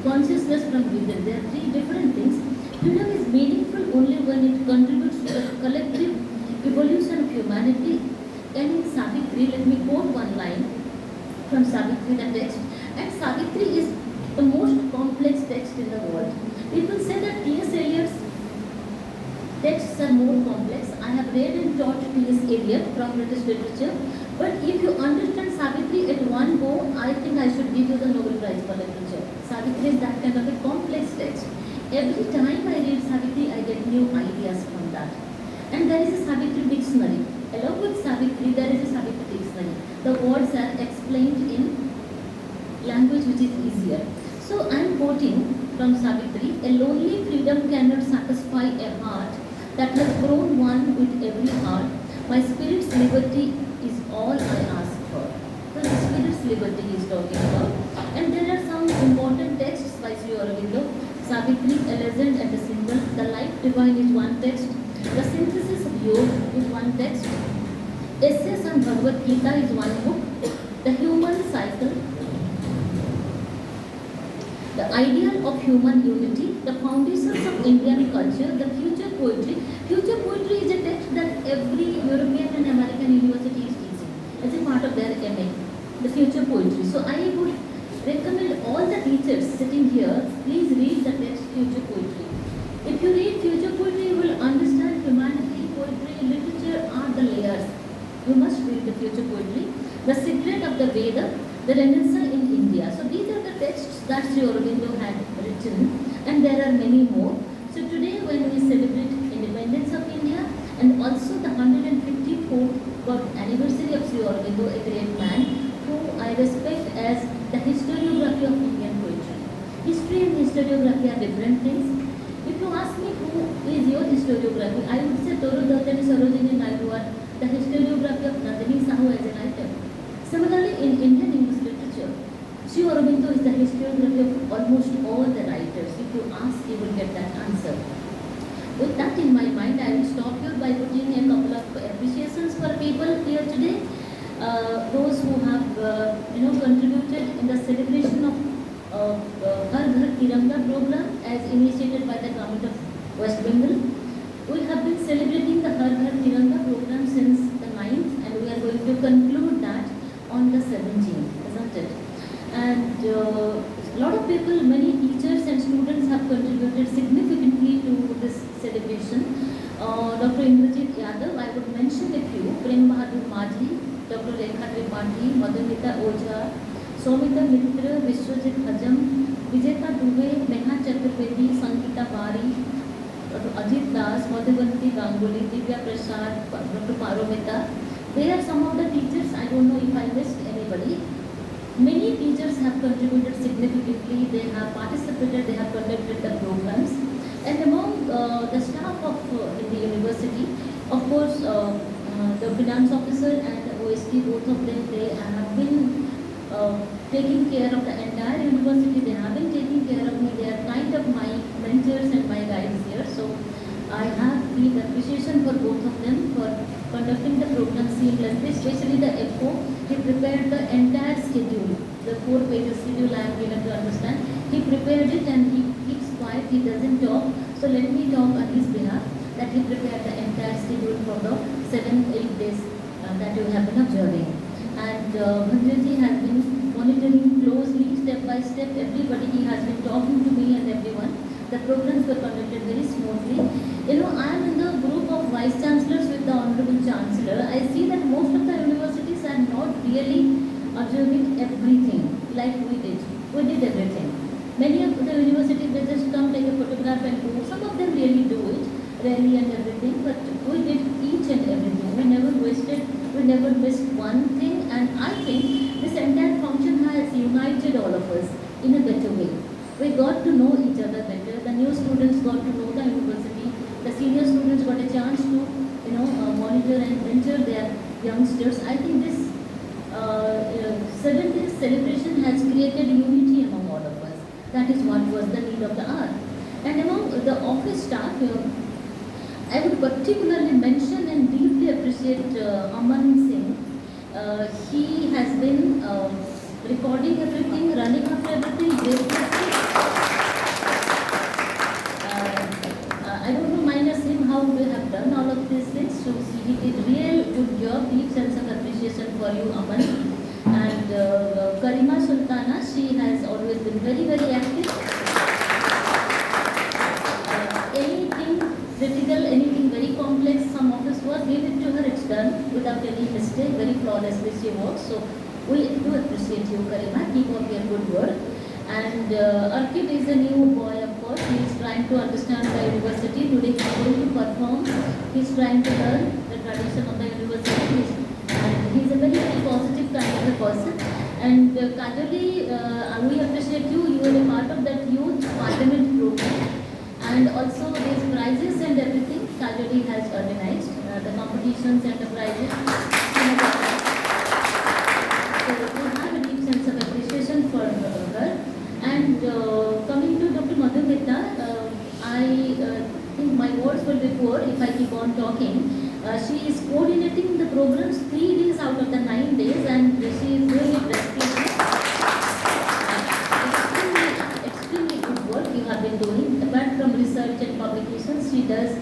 consciousness from within. They are three different things. Freedom is meaningful only when it contributes to the collective evolution of humanity. And in Savitri, let me quote one line from Savitri, the text. And Savitri is the most complex text in the world. People say that T.S. Eliot's texts are more complex. I have read and taught T.S. Eliot from British literature. But if you understand Savitri at one go, I think I should give you the Nobel Prize for Literature. Savitri is that kind of a complex text. Every time I read Savitri, I get new ideas from that. And there is a Savitri dictionary. Along with Savitri, there is a Savitri dictionary. The words are explained in language which is easier. So I am quoting from Savitri, a lonely freedom cannot satisfy a heart that has grown one with every heart. My spirit's liberty is all I ask for. So the spirit's liberty he is talking about. And there are some important texts by Sri Aurobindo. Savitri, a legend and a symbol. The life divine is one text. The synthesis of yoga is one text. Essays on Bhagavad Gita is one book. The human cycle. The ideal of human unity. The foundations of Indian culture. The future poetry. Future poetry is a text that every European and American university is teaching as a part of their MA. The future poetry. So I would recommend all the teachers sitting here, please read the text Future Poetry. If you read Future Poetry, you will understand humanity, poetry, literature are the layers. You must read the Future Poetry. The Secret of the Veda, the Renaissance in India. So these are the texts that Sri Aurobindo had written, and there are many more. So today when we celebrate independence of India and also the 154th birth anniversary of Sri Aurobindo, a great man who I respect as the historiography of Indian poetry. History and historiography are different things. If you ask me who is your historiography, I would say Toru Dutt and Sarojini Naidu are the historiography of Nandini Sahu as an item. Similarly, in Indian English literature, Sri Aurobindo is the historiography of almost all the writers. If you ask, you will get that answer. With that in my mind, I will stop here by putting a couple of appreciations for people here today. Those who have contributed in the celebration of Har Ghar Tiranga program as initiated by the government of West Bengal. We have been celebrating the Har Ghar Tiranga program since the 9th and we are going to conclude that on the 17th, isn't it? And a lot of people, many teachers and students have contributed significantly to this celebration. Dr. Indrajit Yadav, I would mention a few, Prem Bahadur Majhi, Dr. Rekha Tripathi, Madhumita Oja, Somita Mitra, Vishwajit Hajam, Vijeta Dubey, Neha Chaturvedi, Sankita Bari, Dr. Ajit Das, Madhavanti Ganguly, Divya Prasad, Dr. Paromita, They are some of the teachers, I don't know if I missed anybody. Many teachers have contributed significantly, they have participated, they have conducted the programs. And among the staff of in the university, of course, the finance officer and the OST, both of them, they have been taking care of the entire university. They have been taking care of me. They are kind of my mentors and my guides here. So I have deep appreciation for both of them for conducting the program seamlessly, especially the FO. He prepared the entire schedule, the 4-page schedule I am given to understand. He prepared it and he keeps quiet, he doesn't talk. So let me talk on his behalf that he prepared the entire schedule for the 7-8 days that you have been observing. And Bhandreji has been monitoring closely, step by step, everybody. He has been talking to me and everyone. The programs were conducted very smoothly. You know, I am in the group of Vice Chancellors with the Honorable Chancellor. I see that most of the universities are not really observing everything like we did. We did everything. Many of the universities, they just come, take a photograph and go. Some of them really do it, rally and everything, but we did each and everything. We never wasted, we never missed one thing, and I think this entire function has united all of us in a better way. We got to know each other better. The new students got to know the university. The senior students got a chance to, you know, monitor and mentor their youngsters. I think this 7 days celebration has created unity among all of us. That is what was the need of the hour. And among the office staff, I would particularly mention and deeply appreciate Aman Singh. He has been recording everything, running after everything. I don't know minus him how we have done all of these things. So he did real good job. Deep sense of appreciation for you, Aman. And Karima Sultana, she has always been very, very active. Anything critical, anything very complex, some office work, leave it to her, it's done without any mistake, very flawlessly she works. So we do appreciate you, Karima. Keep up your good work. And Arkit is a new boy, of course. He is trying to understand the university. Today he is going to perform. He is trying to learn the tradition of the university. And he is a very, very positive kind of a person. And Kajali, we appreciate you. You are a part of that youth parliament program. And also these prizes and everything Kajali has organized. The competitions and the prizes. So we have a deep sense of appreciation for her. And coming to Dr. Madhu Mehta, I think my words will be poor if I keep on talking. She is coordinating the programs 3 days out of the 9 days, and she is doing it respectively. Extremely good work you have been doing. Apart from research and publications, she does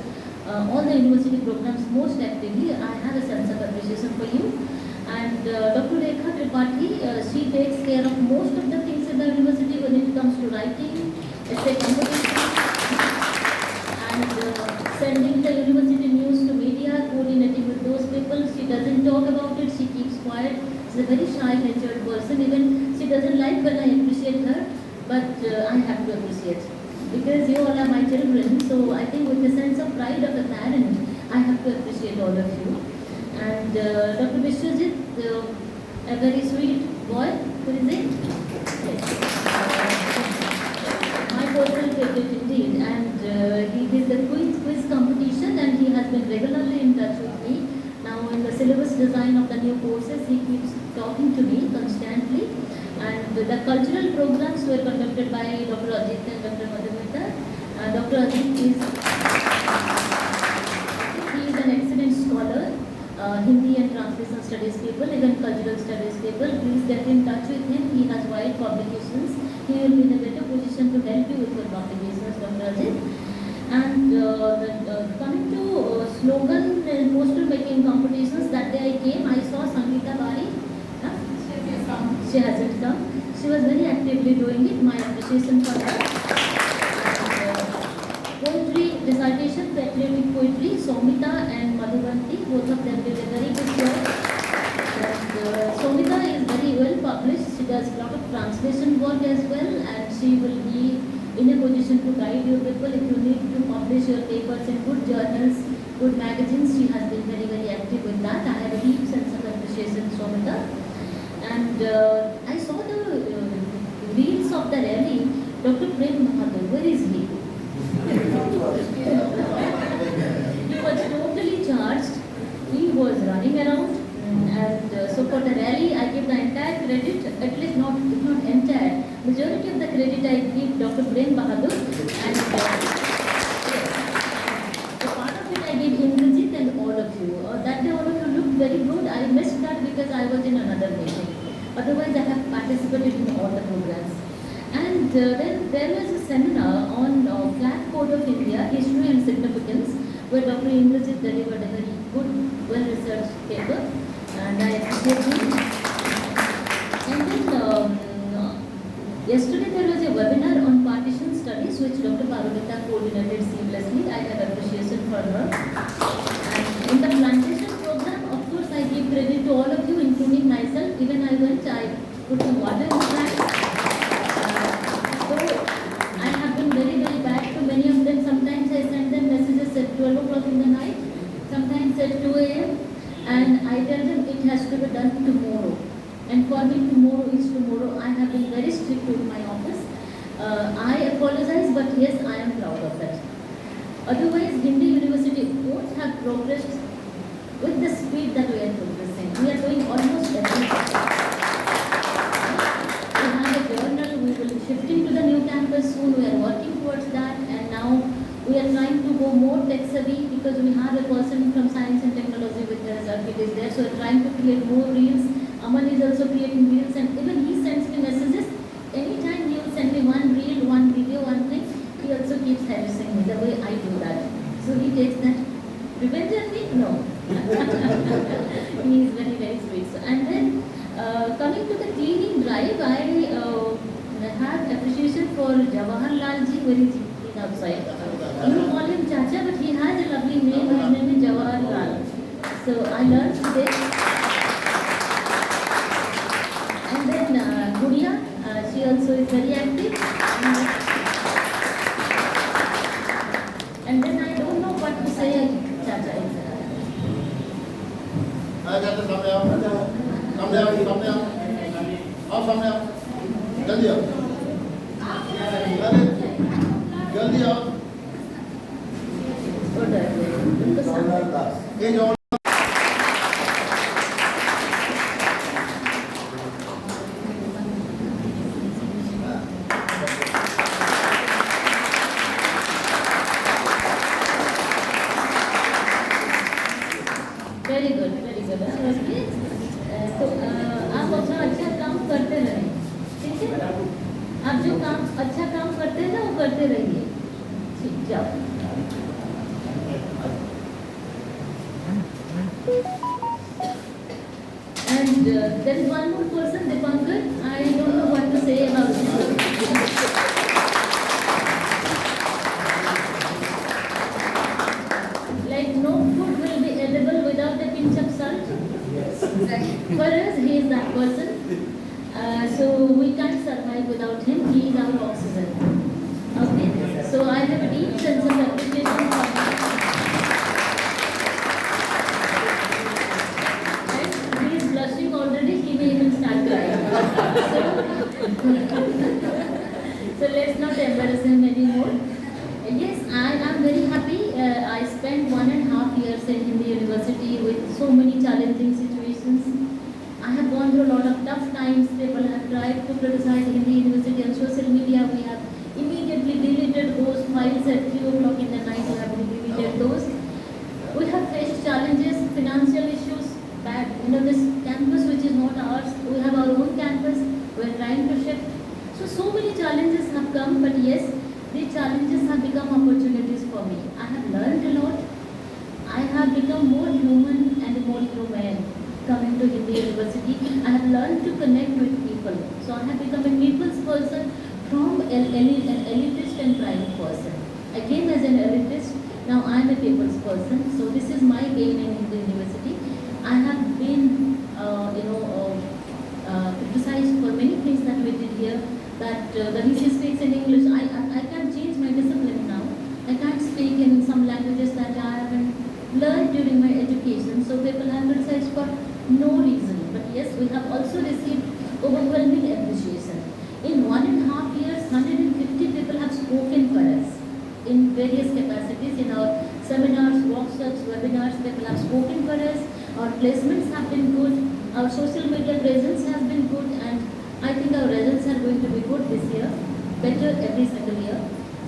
all the university programs most actively. I have a sense of appreciation for you. And Dr. Rekha Tripathi, she takes care of most of the things in the university when it comes to writing, essay competition, and sending the university news to media, coordinating with those people. She doesn't talk about it, she keeps quiet. She's a very shy-natured person. Even she doesn't like when I appreciate her, but I have to appreciate. Because you all are my children, so I think with a sense of pride of a parent, I have to appreciate all of you. And Dr. Vishwajit, a very sweet boy, who is it? Yes. My personal favorite indeed. And he did the quiz competition, and he has been regularly in touch with me. Now in the syllabus design of the new courses, he keeps talking to me constantly. And the cultural programs were conducted by Dr. Ajit and Dr. Madhu Mehta. Dr. Ajit is an excellent scholar. Hindi and translation studies people, even cultural studies people. Please get in touch with him. He has wide publications. He will be in a better position to help you with your publications, Dr. Ajit. And coming to slogan and poster making competitions, that day I came, I saw Sangeeta Bari. She hasn't come. She was very actively doing it. My appreciation for her. Poetry, dissertation, patriotic poetry, Somita and Madhubanti, both of them did a very good job. And Somita is very well published. She does a lot of translation work as well, and she will be in a position to guide your people. If you need to publish your papers in good journals, good magazines, she has been very, very active with that. I have a deep sense of appreciation, Somita. And I saw the reels of the rally. Dr. Prem Bahadur, where is he? He was totally charged. He was running around. And so for the rally, I give the entire credit, at least not, if not entire, majority of the credit I give Dr. Prem Bahadur. And the part of it I give Indrajit and all of you. That day all of you looked very good. I missed that because I was in another meeting. Otherwise, I have participated in all the programs. And then there was a seminar on Flag Code of India, History and Significance, where Dr. Indrajit delivered a very good, well-researched paper. And I appreciate him. And then yesterday there was a webinar on partition studies which Dr. Parvita coordinated seamlessly. I have appreciation for her. And in the plantation program, of course, I give credit to all of you, including myself. Even I went, I put some water in the plant. So I have been very, very bad to many of them. Sometimes I send them messages at 12 o'clock in the night, sometimes at 2 a.m. And I tell them it has to be done tomorrow. And for me, tomorrow is tomorrow. I have been very strict with my office. I apologize, but yes, I am proud of that. Otherwise, Hindi University both have progressed with the speed that we are progressing. We are doing almost everything. We have a journal, we will be shifting to the new campus soon. We are working towards that, and now we are trying to go more tech-savvy because we have a person from science and technology with us, Arpit is there. So we are trying to create more reels. Aman is also creating reels, and even he sends me messages. Anytime he will send me one reel, one video, one thing, he also keeps harassing me the way I do that. So he takes that. Revenge on me? No. He is very, very sweet. So, and then coming to the cleaning drive, I have appreciation for Jawaharlal ji, where is he outside. You call him Chacha, but he has a lovely name. His name is Jawaharlal. So I learned today. And then Gudiya, she also is very active. And then I don't know what to say. Chacha is. जल्दी आओ ये जो very good तो आप अपना अच्छा काम करते रहें, ठीक है? आप जो काम अच्छा काम करते हैं ना वो करते रहिए, ठीक जाओ। And there is one more person, Dipankar. I don't know what to say about this. Like no food will be edible without a pinch of salt. For us, he is that person. So we can't survive without him. He is our oxygen. Okay. So I have a deep sense of appreciation for him. And he is blushing already. He may even start crying. So let's not embarrass him anymore. Yes, I am very happy. I spent 1.5 years in Hindi University with so many challenging situations. I have gone through a lot of tough times. People have tried to criticize Hindi University on social media. We have immediately deleted those files at 3 o'clock in the night. We have deleted those. We have faced challenges, financial issues, bad. This campus which is not ours, we have our own campus. We are trying to shift. So many challenges have come, but yes, these challenges have become opportunities for me. I have learned a lot. I have become more human and more human coming to Hindi University. I have learned to connect with people. So I have become a people's person from an elitist and private person. I came as an elitist, now I am a people's person. So this is my gain in Hindi University. I have been, criticized for many things that we did here. That the VC speaks in English. I can during my education, so people have criticized for no reason. But yes, we have also received overwhelming appreciation. In 1.5 years, 150 people have spoken for us in various capacities. In our seminars, workshops, webinars, people have spoken for us. Our placements have been good. Our social media presence has been good, and I think our results are going to be good this year, better every single year.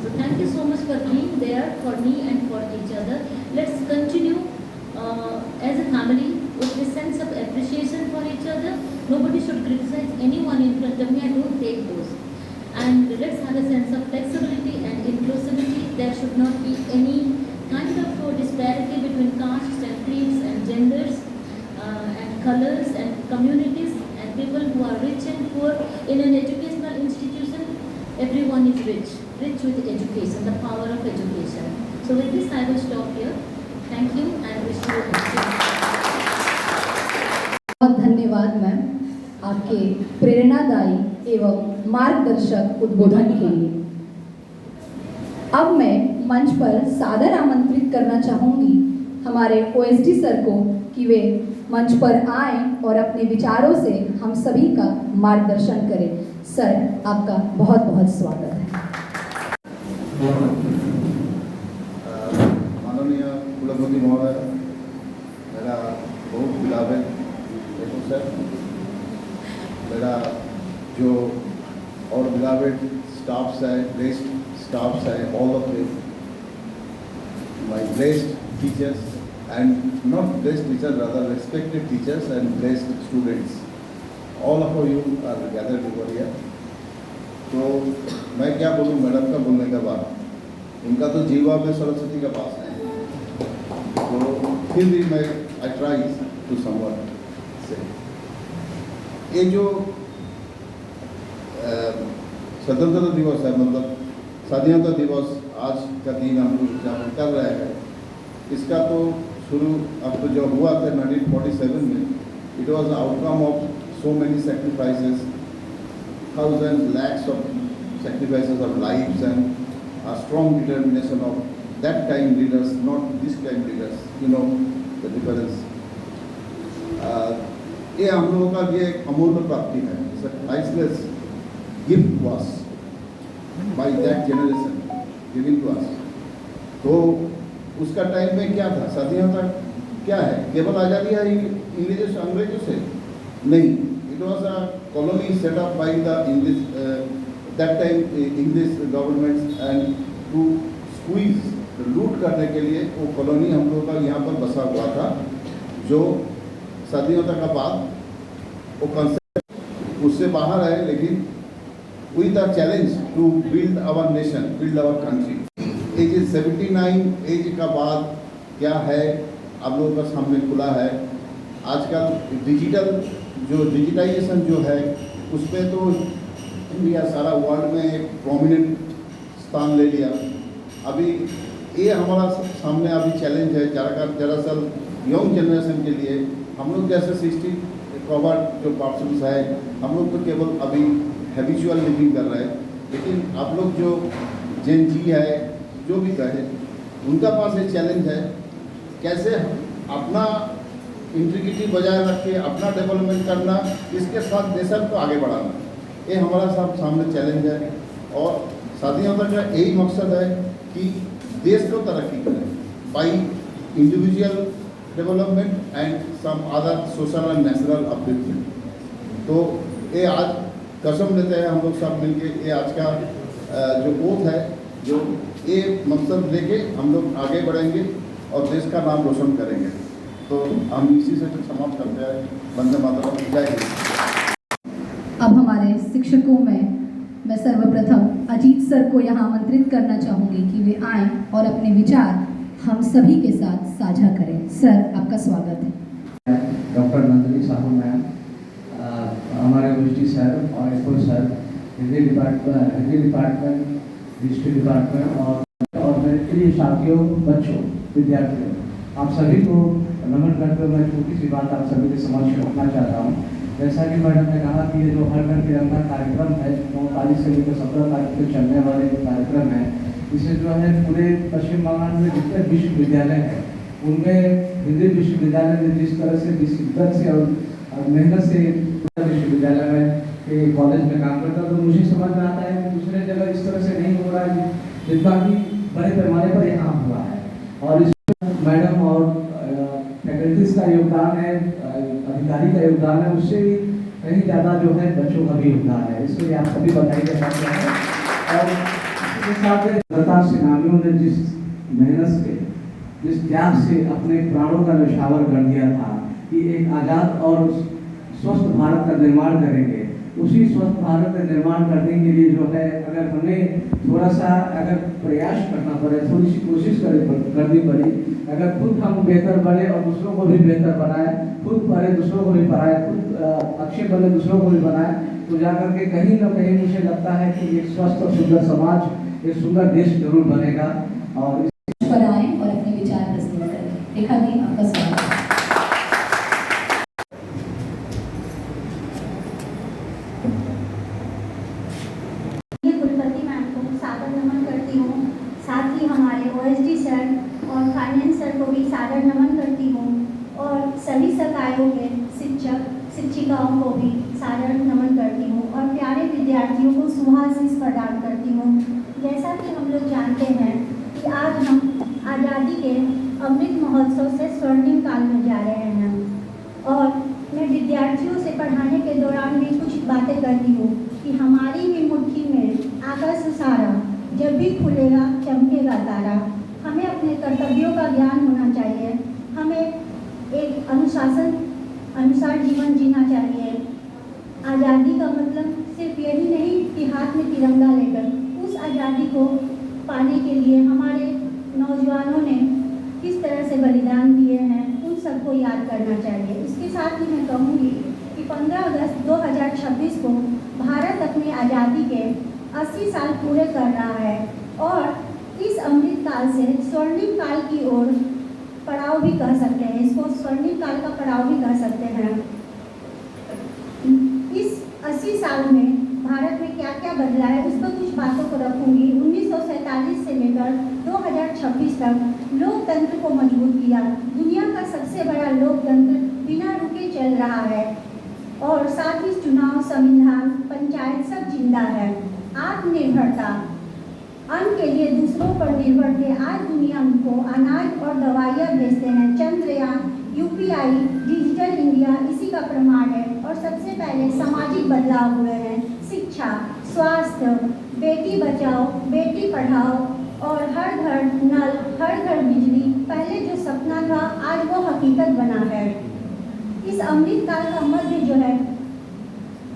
So thank you so much for being there for me and for each other. Let's continue as a family with this sense of appreciation for each other. Nobody should criticize anyone in front of me. I don't take those. And let's have a sense of flexibility and inclusivity. There should not be any kind of disparity between castes and creeds and genders and colors and communities and people who are rich and poor. In an educational institution, everyone is rich with education, the power of education. So with this, I will stop here. Thank you and wish you a बहुत धन्यवाद ma'am आपके प्रेरणादायी एवं मार्गदर्शक उद्बोधन के लिए। अब मैं मंच पर सादर आमंत्रित करना चाहूँगी हमारे ओएसडी सर को कि वे मंच पर आएं और अपने विचारों से हम सभी का मार्गदर्शन करें। सर, आपका बहुत बहुत स्वागत है। माननीय कुलपति महोदय, मेरा बहुत बिलावेद सर, मेरा जो और बिलावेड स्टाफ्स है, ब्लेस्ड स्टाफ्स है, all of this, my blessed teachers and not blessed teachers, rather respected teachers and blessed students. All of you are gathered over here. तो मैं क्या बोलूँ मैडम का बोलने के बाद, उनका तो जीवा में सरस्वती का पास है, तो फिर भी मैं आई ट्राई टू समवन से ये जो स्वतंत्रता दिवस है, मतलब स्वाधीनता दिवस आज का दिन हम लोग जब कर रहे हैं, इसका तो शुरू अब तो जो हुआ था 1947 में, it was outcome of so many sacrifices, thousands, lakhs of sacrifices of lives and a strong determination of that time leaders, not this time leaders, you know the difference. ये हम लोगों का ये एक अमूल्य प्राप्ति है, it's a priceless gift was by that generation given to us. तो उसका टाइम में क्या था, स्वाधीनता क्या है, केवल आज़ादी है अंग्रेजों से नहीं, it was a colony set up by the English that time English government and to squeeze लूट करने के लिए वो कॉलोनी हम लोग का यहाँ पर बसा हुआ था, जो स्वाधीनता का बाद वो कंसेप्ट उससे बाहर है, लेकिन with the challenge to build our nation, build our country. As 79 age का बाद क्या है आप लोगों का सामने खुला है। आजकल डिजिटल जो डिजिटाइजेशन जो है उस पर तो इंडिया सारा वर्ल्ड में एक प्रोमिनेंट स्थान ले लिया। अभी ये हमारा सामने अभी चैलेंज है दरअसल यंग जनरेशन के लिए। हम लोग जैसे 60 कवर्ड जो पर्सन्स है, हम लोग तो केवल अभी हैबिचुअल लिविंग कर रहे हैं, लेकिन आप लोग जो जेन जी है जो भी कहे, उनका पास एक चैलेंज है कैसे अपना इंटीग्रिटी बजाय रख के अपना डेवलपमेंट करना, इसके साथ नेशन को आगे बढ़ाना, ये हमारा सब सामने चैलेंज है। और स्वाधीनता का यही मकसद है कि देश को तरक्की करें by individual development and some other social and national upliftment. तो ये आज कसम लेते हैं हम लोग सब मिलके, ये आज का जो ओथ है, जो ये मकसद लेके हम लोग आगे बढ़ेंगे और देश का नाम रोशन करेंगे। तो हम इसी से समाप्त करते हैं। वंदे मातरम, जय हिंद। अब हमारे शिक्षकों में मैं सर्वप्रथम अजीत सर को यहाँ आमंत्रित करना चाहूँगी कि वे आएँ और अपने विचार हम सभी के साथ साझा करें। सर, आपका स्वागत है। डॉक्टर नंदिनी साहू मैम, हमारे ओएसडी सर और FO sir, Hindi department, history department और मेरे प्रिय साथियों, बच्चों, विद्यार्थियों, आप सभी को नमन करते हुए मैं छोटी सी बात आप सभी के समक्ष रखना चाहता हूँ। जैसा कि मैडम ने कहा कि ये जो हर घर तिरंगा कार्यक्रम है, 9 तारीख से लेकर 17 तारीख तक चलने वाले जो कार्यक्रम है, इसे जो है पूरे पश्चिम बंगाल में जितने विश्वविद्यालय हैं उनमें हिंदी विश्वविद्यालय ने जिस तरह से जिस शिद्दत से और मेहनत से विश्वविद्यालय में के कॉलेज में काम करता, तो मुझे समझ में आता है कि दूसरे जगह इस तरह से नहीं हो रहा है जितना कि बड़े पैमाने पर यहाँ हुआ है। और इसमें मैडम और फैकल्टीज का योगदान है, अधिकारी का योगदान है, उससे भी कहीं ज़्यादा जो है बच्चों का भी योगदान है। इसलिए आप सभी बधाई के साथ हैं। और इसके साथ स्वतंत्रता सेनानियों ने जिस मेहनत से, जिस त्याग से अपने प्राणों का न्यौछावर कर दिया था कि एक आज़ाद और स्वस्थ भारत का निर्माण करेंगे, उसी स्वस्थ भारत का निर्माण करने के लिए जो है अगर हमें थोड़ा सा अगर प्रयास करना पड़े, थोड़ी सी कोशिश करनी पड़ी, अगर खुद हम बेहतर बने और दूसरों को भी बेहतर बनाए, खुद पढ़े दूसरों को भी पढ़ाए, खुद अच्छे बने दूसरों को भी बनाए, तो जाकर के कहीं ना कहीं मुझे लगता है कि एक स्वस्थ और सुंदर समाज, एक सुंदर देश जरूर बनेगा। और पर आए और अपने विचार प्रस्तुत करें। रेखा दी, आपका स्वागत है। कुलपति मैम को सादर नमन करती हूँ, साथ ही हमारे OSD सर और फाइनेंस सर को भी सादर नमन करती हूँ, और सभी संकायों के शिक्षक शिक्षिकाओं को भी सादर नमन करती हूँ, और प्यारे विद्यार्थियों को शुभाशीष प्रदान करती हूँ। जैसा कि हम लोग जानते हैं कि आज हम आज़ादी के अमृत महोत्सव से स्वर्णिम काल में जा रहे हैं, और मैं विद्यार्थियों से पढ़ाने के दौरान भी कुछ बातें करती हूँ कि हमारी भी मुट्ठी में आकाश सारा, जब भी खुलेगा चमकेगा तारा। हमें अपने कर्तव्यों का ज्ञान होना चाहिए, हमें एक अनुशासन अनुसार जीवन जीना चाहिए। आज़ादी का मतलब सिर्फ यही नहीं कि हाथ में तिरंगा लेकर, उस आज़ादी को पाने के लिए हमारे नौजवानों ने किस तरह से बलिदान दिए हैं, उन सबको याद करना चाहिए। इसके साथ ही मैं कहूँगी कि 15 अगस्त 2026 को भारत अपनी आज़ादी के 80 साल पूरे कर रहा है, और इस अमृत काल से स्वर्णिम काल की ओर पड़ाव भी कह सकते हैं, इसको स्वर्णिम काल का पड़ाव भी कह सकते हैं। इस 80 साल में भारत में क्या क्या बदला है, उस पर कुछ बातों को रखूंगी। 1947 से लेकर 2026 तक लोकतंत्र को मजबूत किया। दुनिया का सबसे बड़ा लोकतंत्र बिना रुके चल रहा है, और साथ ही चुनाव, संविधान, पंचायत सब जिंदा है। आत्मनिर्भरता, अन्न के लिए दूसरों पर निर्भर थे, आज दुनिया को अनाज और दवाइयाँ भेजते हैं। चंद्रयान, UPI, डिजिटल इंडिया इसी का प्रमाण है। और सबसे पहले सामाजिक बदलाव हुए हैं, शिक्षा, स्वास्थ्य, बेटी बचाओ बेटी पढ़ाओ, और हर घर नल, हर घर बिजली। पहले जो सपना था आज वो हकीकत बना है। इस अमृत काल का मध्य जो है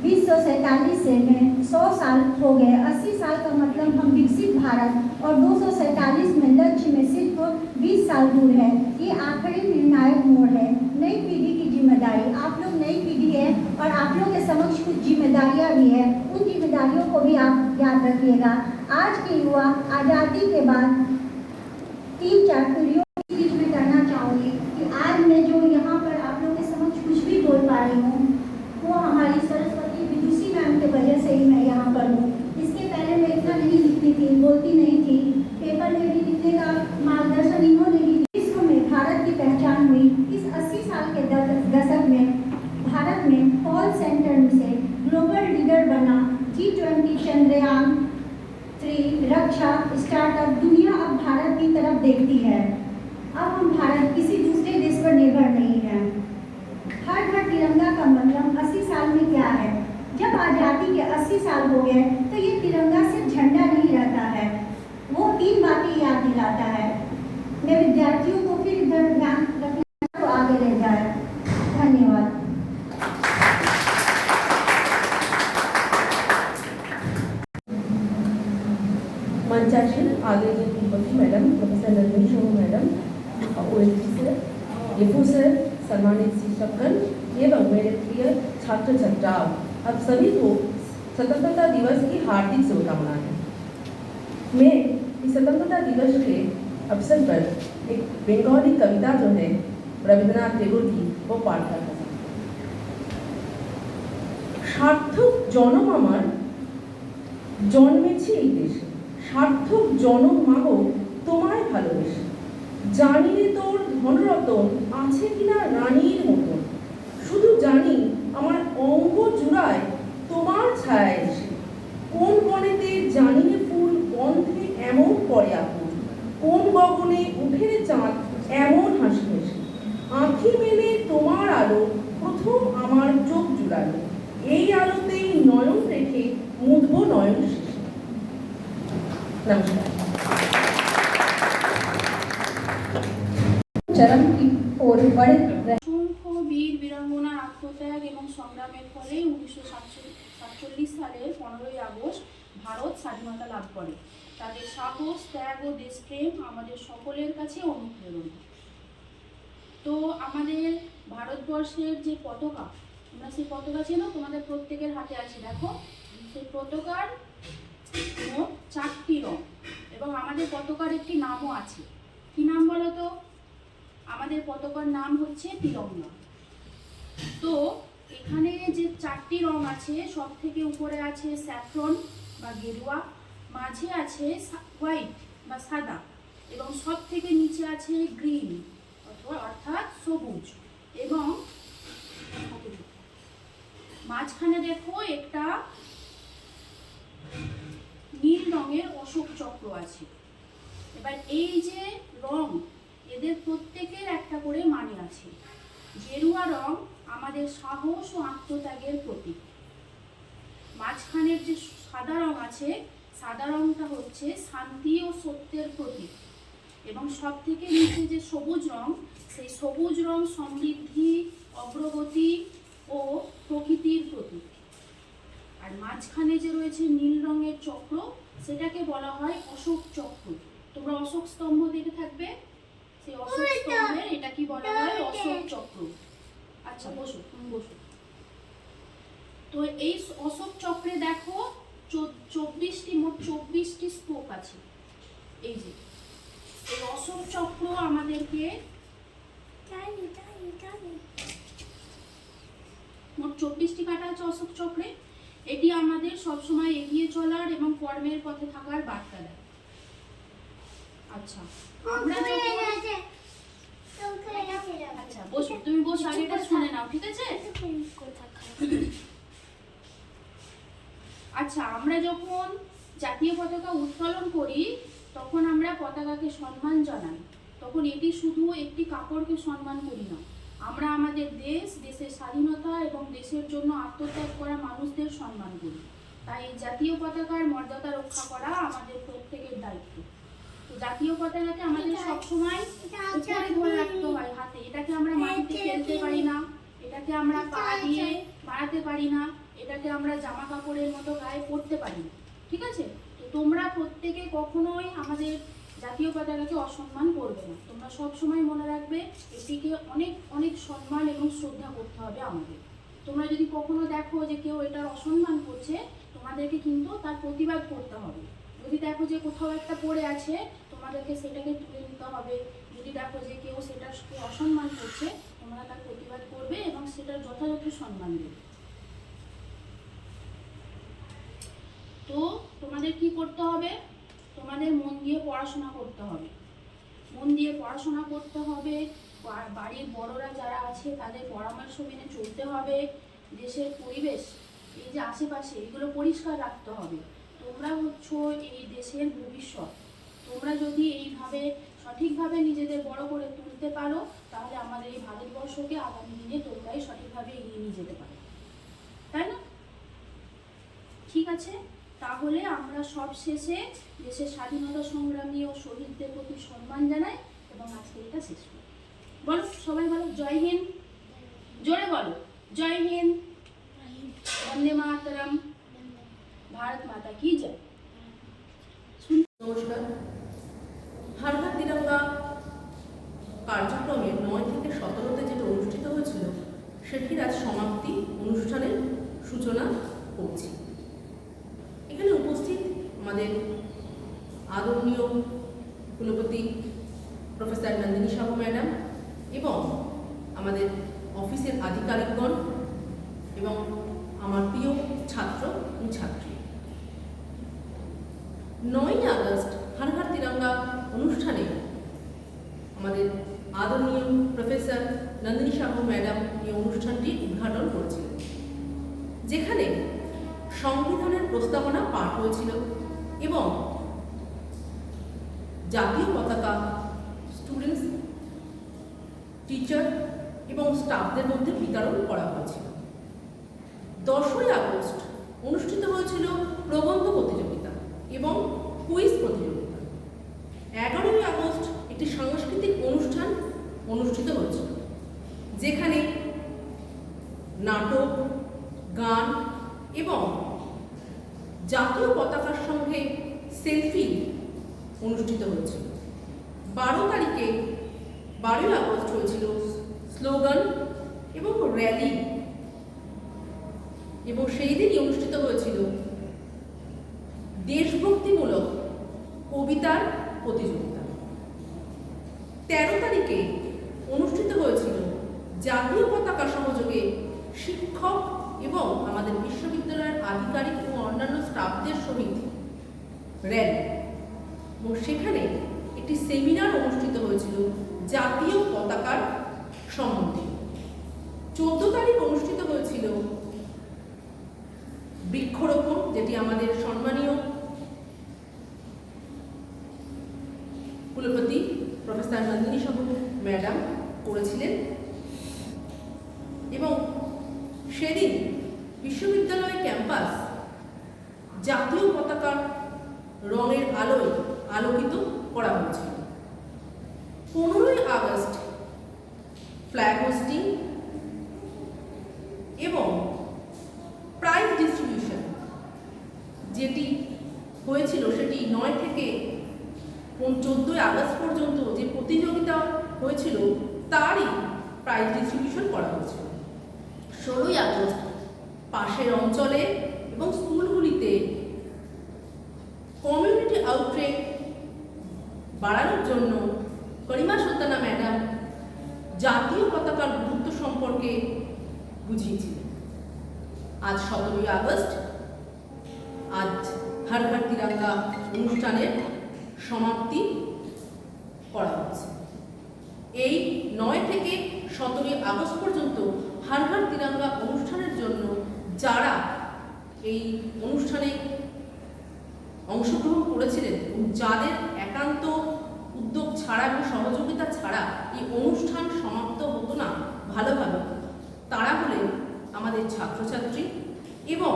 2047 से में 100 साल हो गए। 80 साल का मतलब हम विकसित भारत, और 247 में लक्ष्य में सिर्फ 20 साल दूर है। ये आखिरी निर्णायक मोड़ है। नई पीढ़ी की जिम्मेदारी, आप लोग नई पीढ़ी है और आप लोग के समक्ष कुछ जिम्मेदारियां भी है, उन जिम्मेदारियों को भी आप याद रखिएगा। आज के युवा आज़ादी के बाद 3-4 पीढ़ियों के बीच में करना चाहूँगी कि आज मैं जो यहाँ पर आप लोग के समक्ष कुछ भी बोल पा रही हूँ, वो हमारी सरस्वती विदुषी मैम के वजह से ही मैं यहाँ पर हूँ। इसके पहले मैं इतना नहीं लिखती थी, बोलती नहीं थी, पेपर में भी लिखने का मार्गदर्शन इन्होंने ही। विश्व में भारत की पहचान हुई इस 80 साल के दशक में। भारत में कॉल सेंटर से ग्लोबल लीडर बना। G20, चंद्रयान 3, रक्षा, स्टार्टअप, दुनिया अब भारत की तरफ देखती है। अब हम भारत किसी दूसरे देश पर निर्भर नहीं है। हर घर तिरंगा का मतलब 80 साल में क्या है? जब आज़ादी के 80 साल हो गए तो ये तिरंगा सिर्फ झंडा नहीं रहता है, वो 3 बातें याद दिलाता है। मैं विद्यार्थियों को फिर इधर ध्यान रखने को आगे ले जाए। धन्यवाद। मंचासीन आदरणीय कुलपति madam, professor Nandini Sharma madam, OSD sir, येफू सर, सम्मानित शिक्षकगण एवं मेरे प्रिय छात्र छात्राओं, आप सभी को स्वतंत्रता दिवस की हार्दिक शुभकामनाएं। मैं इस स्वतंत्रता दिवस के अवसर पर एक बंगाली कविता जो है रविंद्रनाथ टैगोर की, वो पाठ करना चाहती हूँ। सार्थक जन्म आमार जन्मेছে এই দেশে, সার্থক জনম মাগো তোমায় ভালোবেসে, জানি রে তোর ধনরতন আছে কিনা রানীর মতন, শুধু জানি আমার অঙ্গ জুড়ায় তোমার ছায়া এসে। কোন বনেতে জানিয়ে ফুল গন্ধে এমন পরে আকুল, কোন গগনে উঠে রে চাঁদ এমন হাসি হেসে। আঁখি মেলে তোমার আলো প্রথম আমার চোখ জুড়ালো, এই আলোতেই নয়ন রেখে মুদব নয়ন শেষে। নমস্কার। चरम की ओर बढ़े অসংখ্য বীর বীরাঙ্গনার আত্মত্যাগ এবং সংগ্রামের ফলে 1947 সালের 15ই আগস্ট ভারত স্বাধীনতা লাভ করে। তাদের সাহস, ত্যাগ ও দেশপ্রেম আমাদের সকলের কাছে অনুপ্রেরণা। তো আমাদের ভারতবর্ষের যে পতাকা, তোমরা সেই পতাকা চেনো, তোমাদের প্রত্যেকের হাতে আছে, দেখো সেই পতাকার মোট 4টি রং এবং আমাদের পতাকার একটি নামও আছে। কি নাম বলো তো? আমাদের পতাকার নাম হচ্ছে তিরঙ্গা। তো এখানে যে 4টি রং আছে, সব থেকে উপরে আছে স্যাফরন বা গেরুয়া, মাঝে আছে হোয়াইট বা সাদা এবং সব থেকে নিচে আছে গ্রিন অর্থাৎ সবুজ এবং মাঝখানে দেখো একটা নীল রঙের অশোক চক্র আছে। এবার এই যে রং, এদের প্রত্যেকের একটা করে মানে আছে। গেরুয়া রং আমাদের সাহস ও আত্মত্যাগের প্রতীক। মাঝখানের যে সাদা রং আছে, সাদা রংটা হচ্ছে শান্তি ও সত্যের প্রতীক এবং সব থেকে নিচে যে সবুজ রং, সেই সবুজ রং সমৃদ্ধি, অগ্রগতি ও প্রকৃতির প্রতীক। আর মাঝখানে যে রয়েছে নীল রঙের চক্র, সেটাকে বলা হয় অশোক চক্র। তোমরা অশোক স্তম্ভ দেখে থাকবে, সেই অশোক স্তম্ভের এটা কি বলা হয়? অশোক চক্র। আচ্ছা বসো, তুমি বসো। তো এই অশোক চক্রে দেখো 24টি মোট 24টি স্তূপ আছে। এই যে এই অশোক চক্র আমাদেরকে মোট 24টি কাটা আছে অশোক চক্রে। এটি আমাদের সবসময় এগিয়ে চলার এবং কর্মের পথে থাকার বার্তা দেয়। আচ্ছা আমরা আচ্ছা বসো, তুমি বসো, আগেটা শুনে নাও, ঠিক আছে? আচ্ছা, আমরা যখন জাতীয় পতাকা উত্তোলন করি তখন আমরা পতাকাকে সম্মান জানাই। তখন এটি শুধু একটি কাপড়কে সম্মান করি না, আমরা আমাদের দেশ, দেশের স্বাধীনতা এবং দেশের জন্য আত্মত্যাগ করা মানুষদের সম্মান করি। তাই এই জাতীয় পতাকার মর্যাদা রক্ষা করা আমাদের প্রত্যেকের দায়িত্ব। তো জাতীয় পতাকাকে আমাদের সবসময় উপরে ধরে রাখতে হয় হাতে। এটাকে আমরা মাটিতে ফেলতে পারি না, এটাকে আমরা পা দিয়ে বাড়াতে পারি না, এটাকে আমরা জামা কাপড়ের মতো গায়ে পরতে পারি না, ঠিক আছে? তো তোমরা প্রত্যেকে কখনোই আমাদের জাতীয় পতাকাকে অসম্মান করবে না। তোমরা সবসময় মনে রাখবে এটিকে অনেক অনেক সম্মান এবং শ্রদ্ধা করতে হবে আমাদের। তোমরা যদি কখনো দেখো যে কেউ এটার অসম্মান করছে, তোমাদেরকে কিন্তু তার প্রতিবাদ করতে হবে। যদি দেখো যে কোথাও একটা পড়ে আছে, তোমাদেরকে সেটাকে তুলে নিতে হবে। যদি দেখো যে কেউ সেটাকে অসম্মান করছে, তোমরা তার প্রতিবাদ করবে এবং সেটার যথাযথ সম্মান দেবে। তো তোমাদের কি করতে হবে? তোমাদের মন দিয়ে পড়াশোনা করতে হবে, মন দিয়ে পড়াশোনা করতে হবে। বাড়ির বড়রা যারা আছে তাদের পরামর্শ মেনে চলতে হবে। দেশের পরিবেশ, এই যে আশেপাশে, এগুলো পরিষ্কার রাখতে হবে। তোমরা হচ্ছ এই দেশের ভবিষ্যৎ। তোমরা যদি এইভাবে সঠিকভাবে নিজেদের বড় করে তুলতে পারো, তাহলে আমাদের এই ভারতবর্ষকে আগামী দিনে তোমরাই সঠিকভাবে এগিয়ে নিয়ে যেতে পারো, তাই না? ঠিক আছে, তাহলে আমরা সব শেষে দেশের স্বাধীনতা সংগ্রামী ও শহীদদের প্রতি সম্মান জানাই এবং আজকে এটা শেষ করি। বলো সবাই, বলো জয় হিন্দ, জোরে বলো জয় হিন্দ, বন্দে মাতরম, ভারত মাতা কি জয়। নমস্কার। হর ঘর তিরঙ্গা কার্যক্রমে 9 থেকে 17তে যেটা অনুষ্ঠিত হয়েছিল, সেটির আজ সমাপ্তি অনুষ্ঠানের সূচনা করছি। এখানে উপস্থিত আমাদের আদরণীয় কুলপতি প্রফেসর নন্দিনী সাহু ম্যাডাম এবং আমাদের অফিসের আধিকারিকগণ এবং আমার প্রিয় ছাত্র ও ছাত্রী। 9ই আগস্ট হর ঘর তিরঙ্গা অনুষ্ঠানে আমাদের আদরণীয় প্রফেসর নন্দিনী সাহু ম্যাডাম এই অনুষ্ঠানটি উদ্ঘাটন করেছিলেন, যেখানে সংবিধানের প্রস্তাবনা পাঠ হয়েছিল এবং জাতীয় পতাকা স্টুডেন্টস, টিচার এবং স্টাফদের মধ্যে বিতরণ করা হয়েছিল। 10ই আগস্ট অনুষ্ঠিত হয়েছিল প্রবন্ধ প্রতিযোগিতা এবং কুইজ প্রতিযোগিতা। 11ই আগস্ট একটি সাংস্কৃতিক অনুষ্ঠান অনুষ্ঠিত হয়েছিল, যেখানে নাটক, গান এবং জাতীয় পতাকার সঙ্গে সেলফি অনুষ্ঠিত হয়েছিল। 12ই আগস্ট হয়েছিল স্লোগান এবং র্যালি, এবং সেই দিনই অনুষ্ঠিত হয়েছিল দেশভক্তিমূলক কবিতার প্রতিযোগিতা। 13 তারিখে অনুষ্ঠিত হয়েছিল জাতীয় পতাকা সহযোগে শিক্ষক এবং আমাদের বিশ্ববিদ্যালয়ের আধিকারিক এবং অন্যান্য স্টাফদের সহিত র্যালি, এবং সেখানে একটি সেমিনার অনুষ্ঠিত হয়েছিল জাতীয় পতাকার সম্বন্ধে। 14 তারিখ অনুষ্ঠিত হয়েছিল বৃক্ষরোপণ, যেটি আমাদের সম্মানীয় কুলপতি প্রফেসর নন্দিনী সাহু ম্যাডাম করেছিলেন, এবং সেদিন বিশ্ববিদ্যালয় ক্যাম্পাস জাতীয় পতাকার রঙের আলোয় আলোকিত করা হয়েছিল। 15ই আগস্ট ফ্ল্যাগ হোস্টিং এবং প্রাইজ ডিস্ট্রিবিউশন যেটি হয়েছিল, সেটি 9 থেকে 14ই আগস্ট পর্যন্ত যে প্রতিযোগিতা হয়েছিল তারই প্রাইজ ডিস্ট্রিবিউশন করা হয়েছিল। 16ই আগস্ট পাশের অঞ্চলে এবং স্কুলগুলিতে কমিউনিটি আউটরিচ বাড়ানোর জন্য করিমা সুলতানা ম্যাডাম জাতীয় পতাকার গুরুত্ব সম্পর্কে বুঝিয়েছিলেন। আজ 17ই আগস্ট, আজ হর ঘর তিরঙ্গা অনুষ্ঠানের সমাপ্তি করা হচ্ছে। এই 9 থেকে 17ই আগস্ট পর্যন্ত হর ঘর তিরঙ্গা অনুষ্ঠানের জন্য যারা এই অনুষ্ঠানে অংশগ্রহণ করেছিলেন এবং যাদের একান্ত উদ্যোগ ছাড়া এবং সহযোগিতা ছাড়া এই অনুষ্ঠান সমাপ্ত হতো না ভালোভাবে, তারা হলেন আমাদের ছাত্রছাত্রী এবং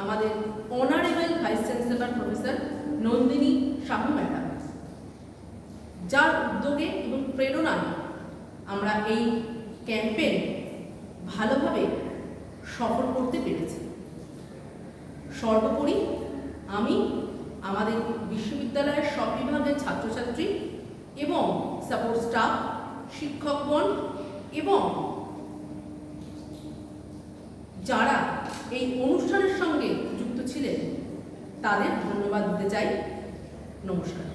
আমাদের honourable vice chancellor professor Nandini Sahu madam, যার উদ্যোগে এবং প্রেরণায় আমরা এই ক্যাম্পেইন ভালোভাবে সফল করতে পেরেছি। সর্বোপরি আমি আমাদের বিশ্ববিদ্যালয়ের সব বিভাগের ছাত্রছাত্রী এবং সাপোর্ট স্টাফ, শিক্ষকগণ এবং যারা এই অনুষ্ঠানের সঙ্গে যুক্ত ছিলেন তাদের ধন্যবাদ দিতে চাই। নমস্কার।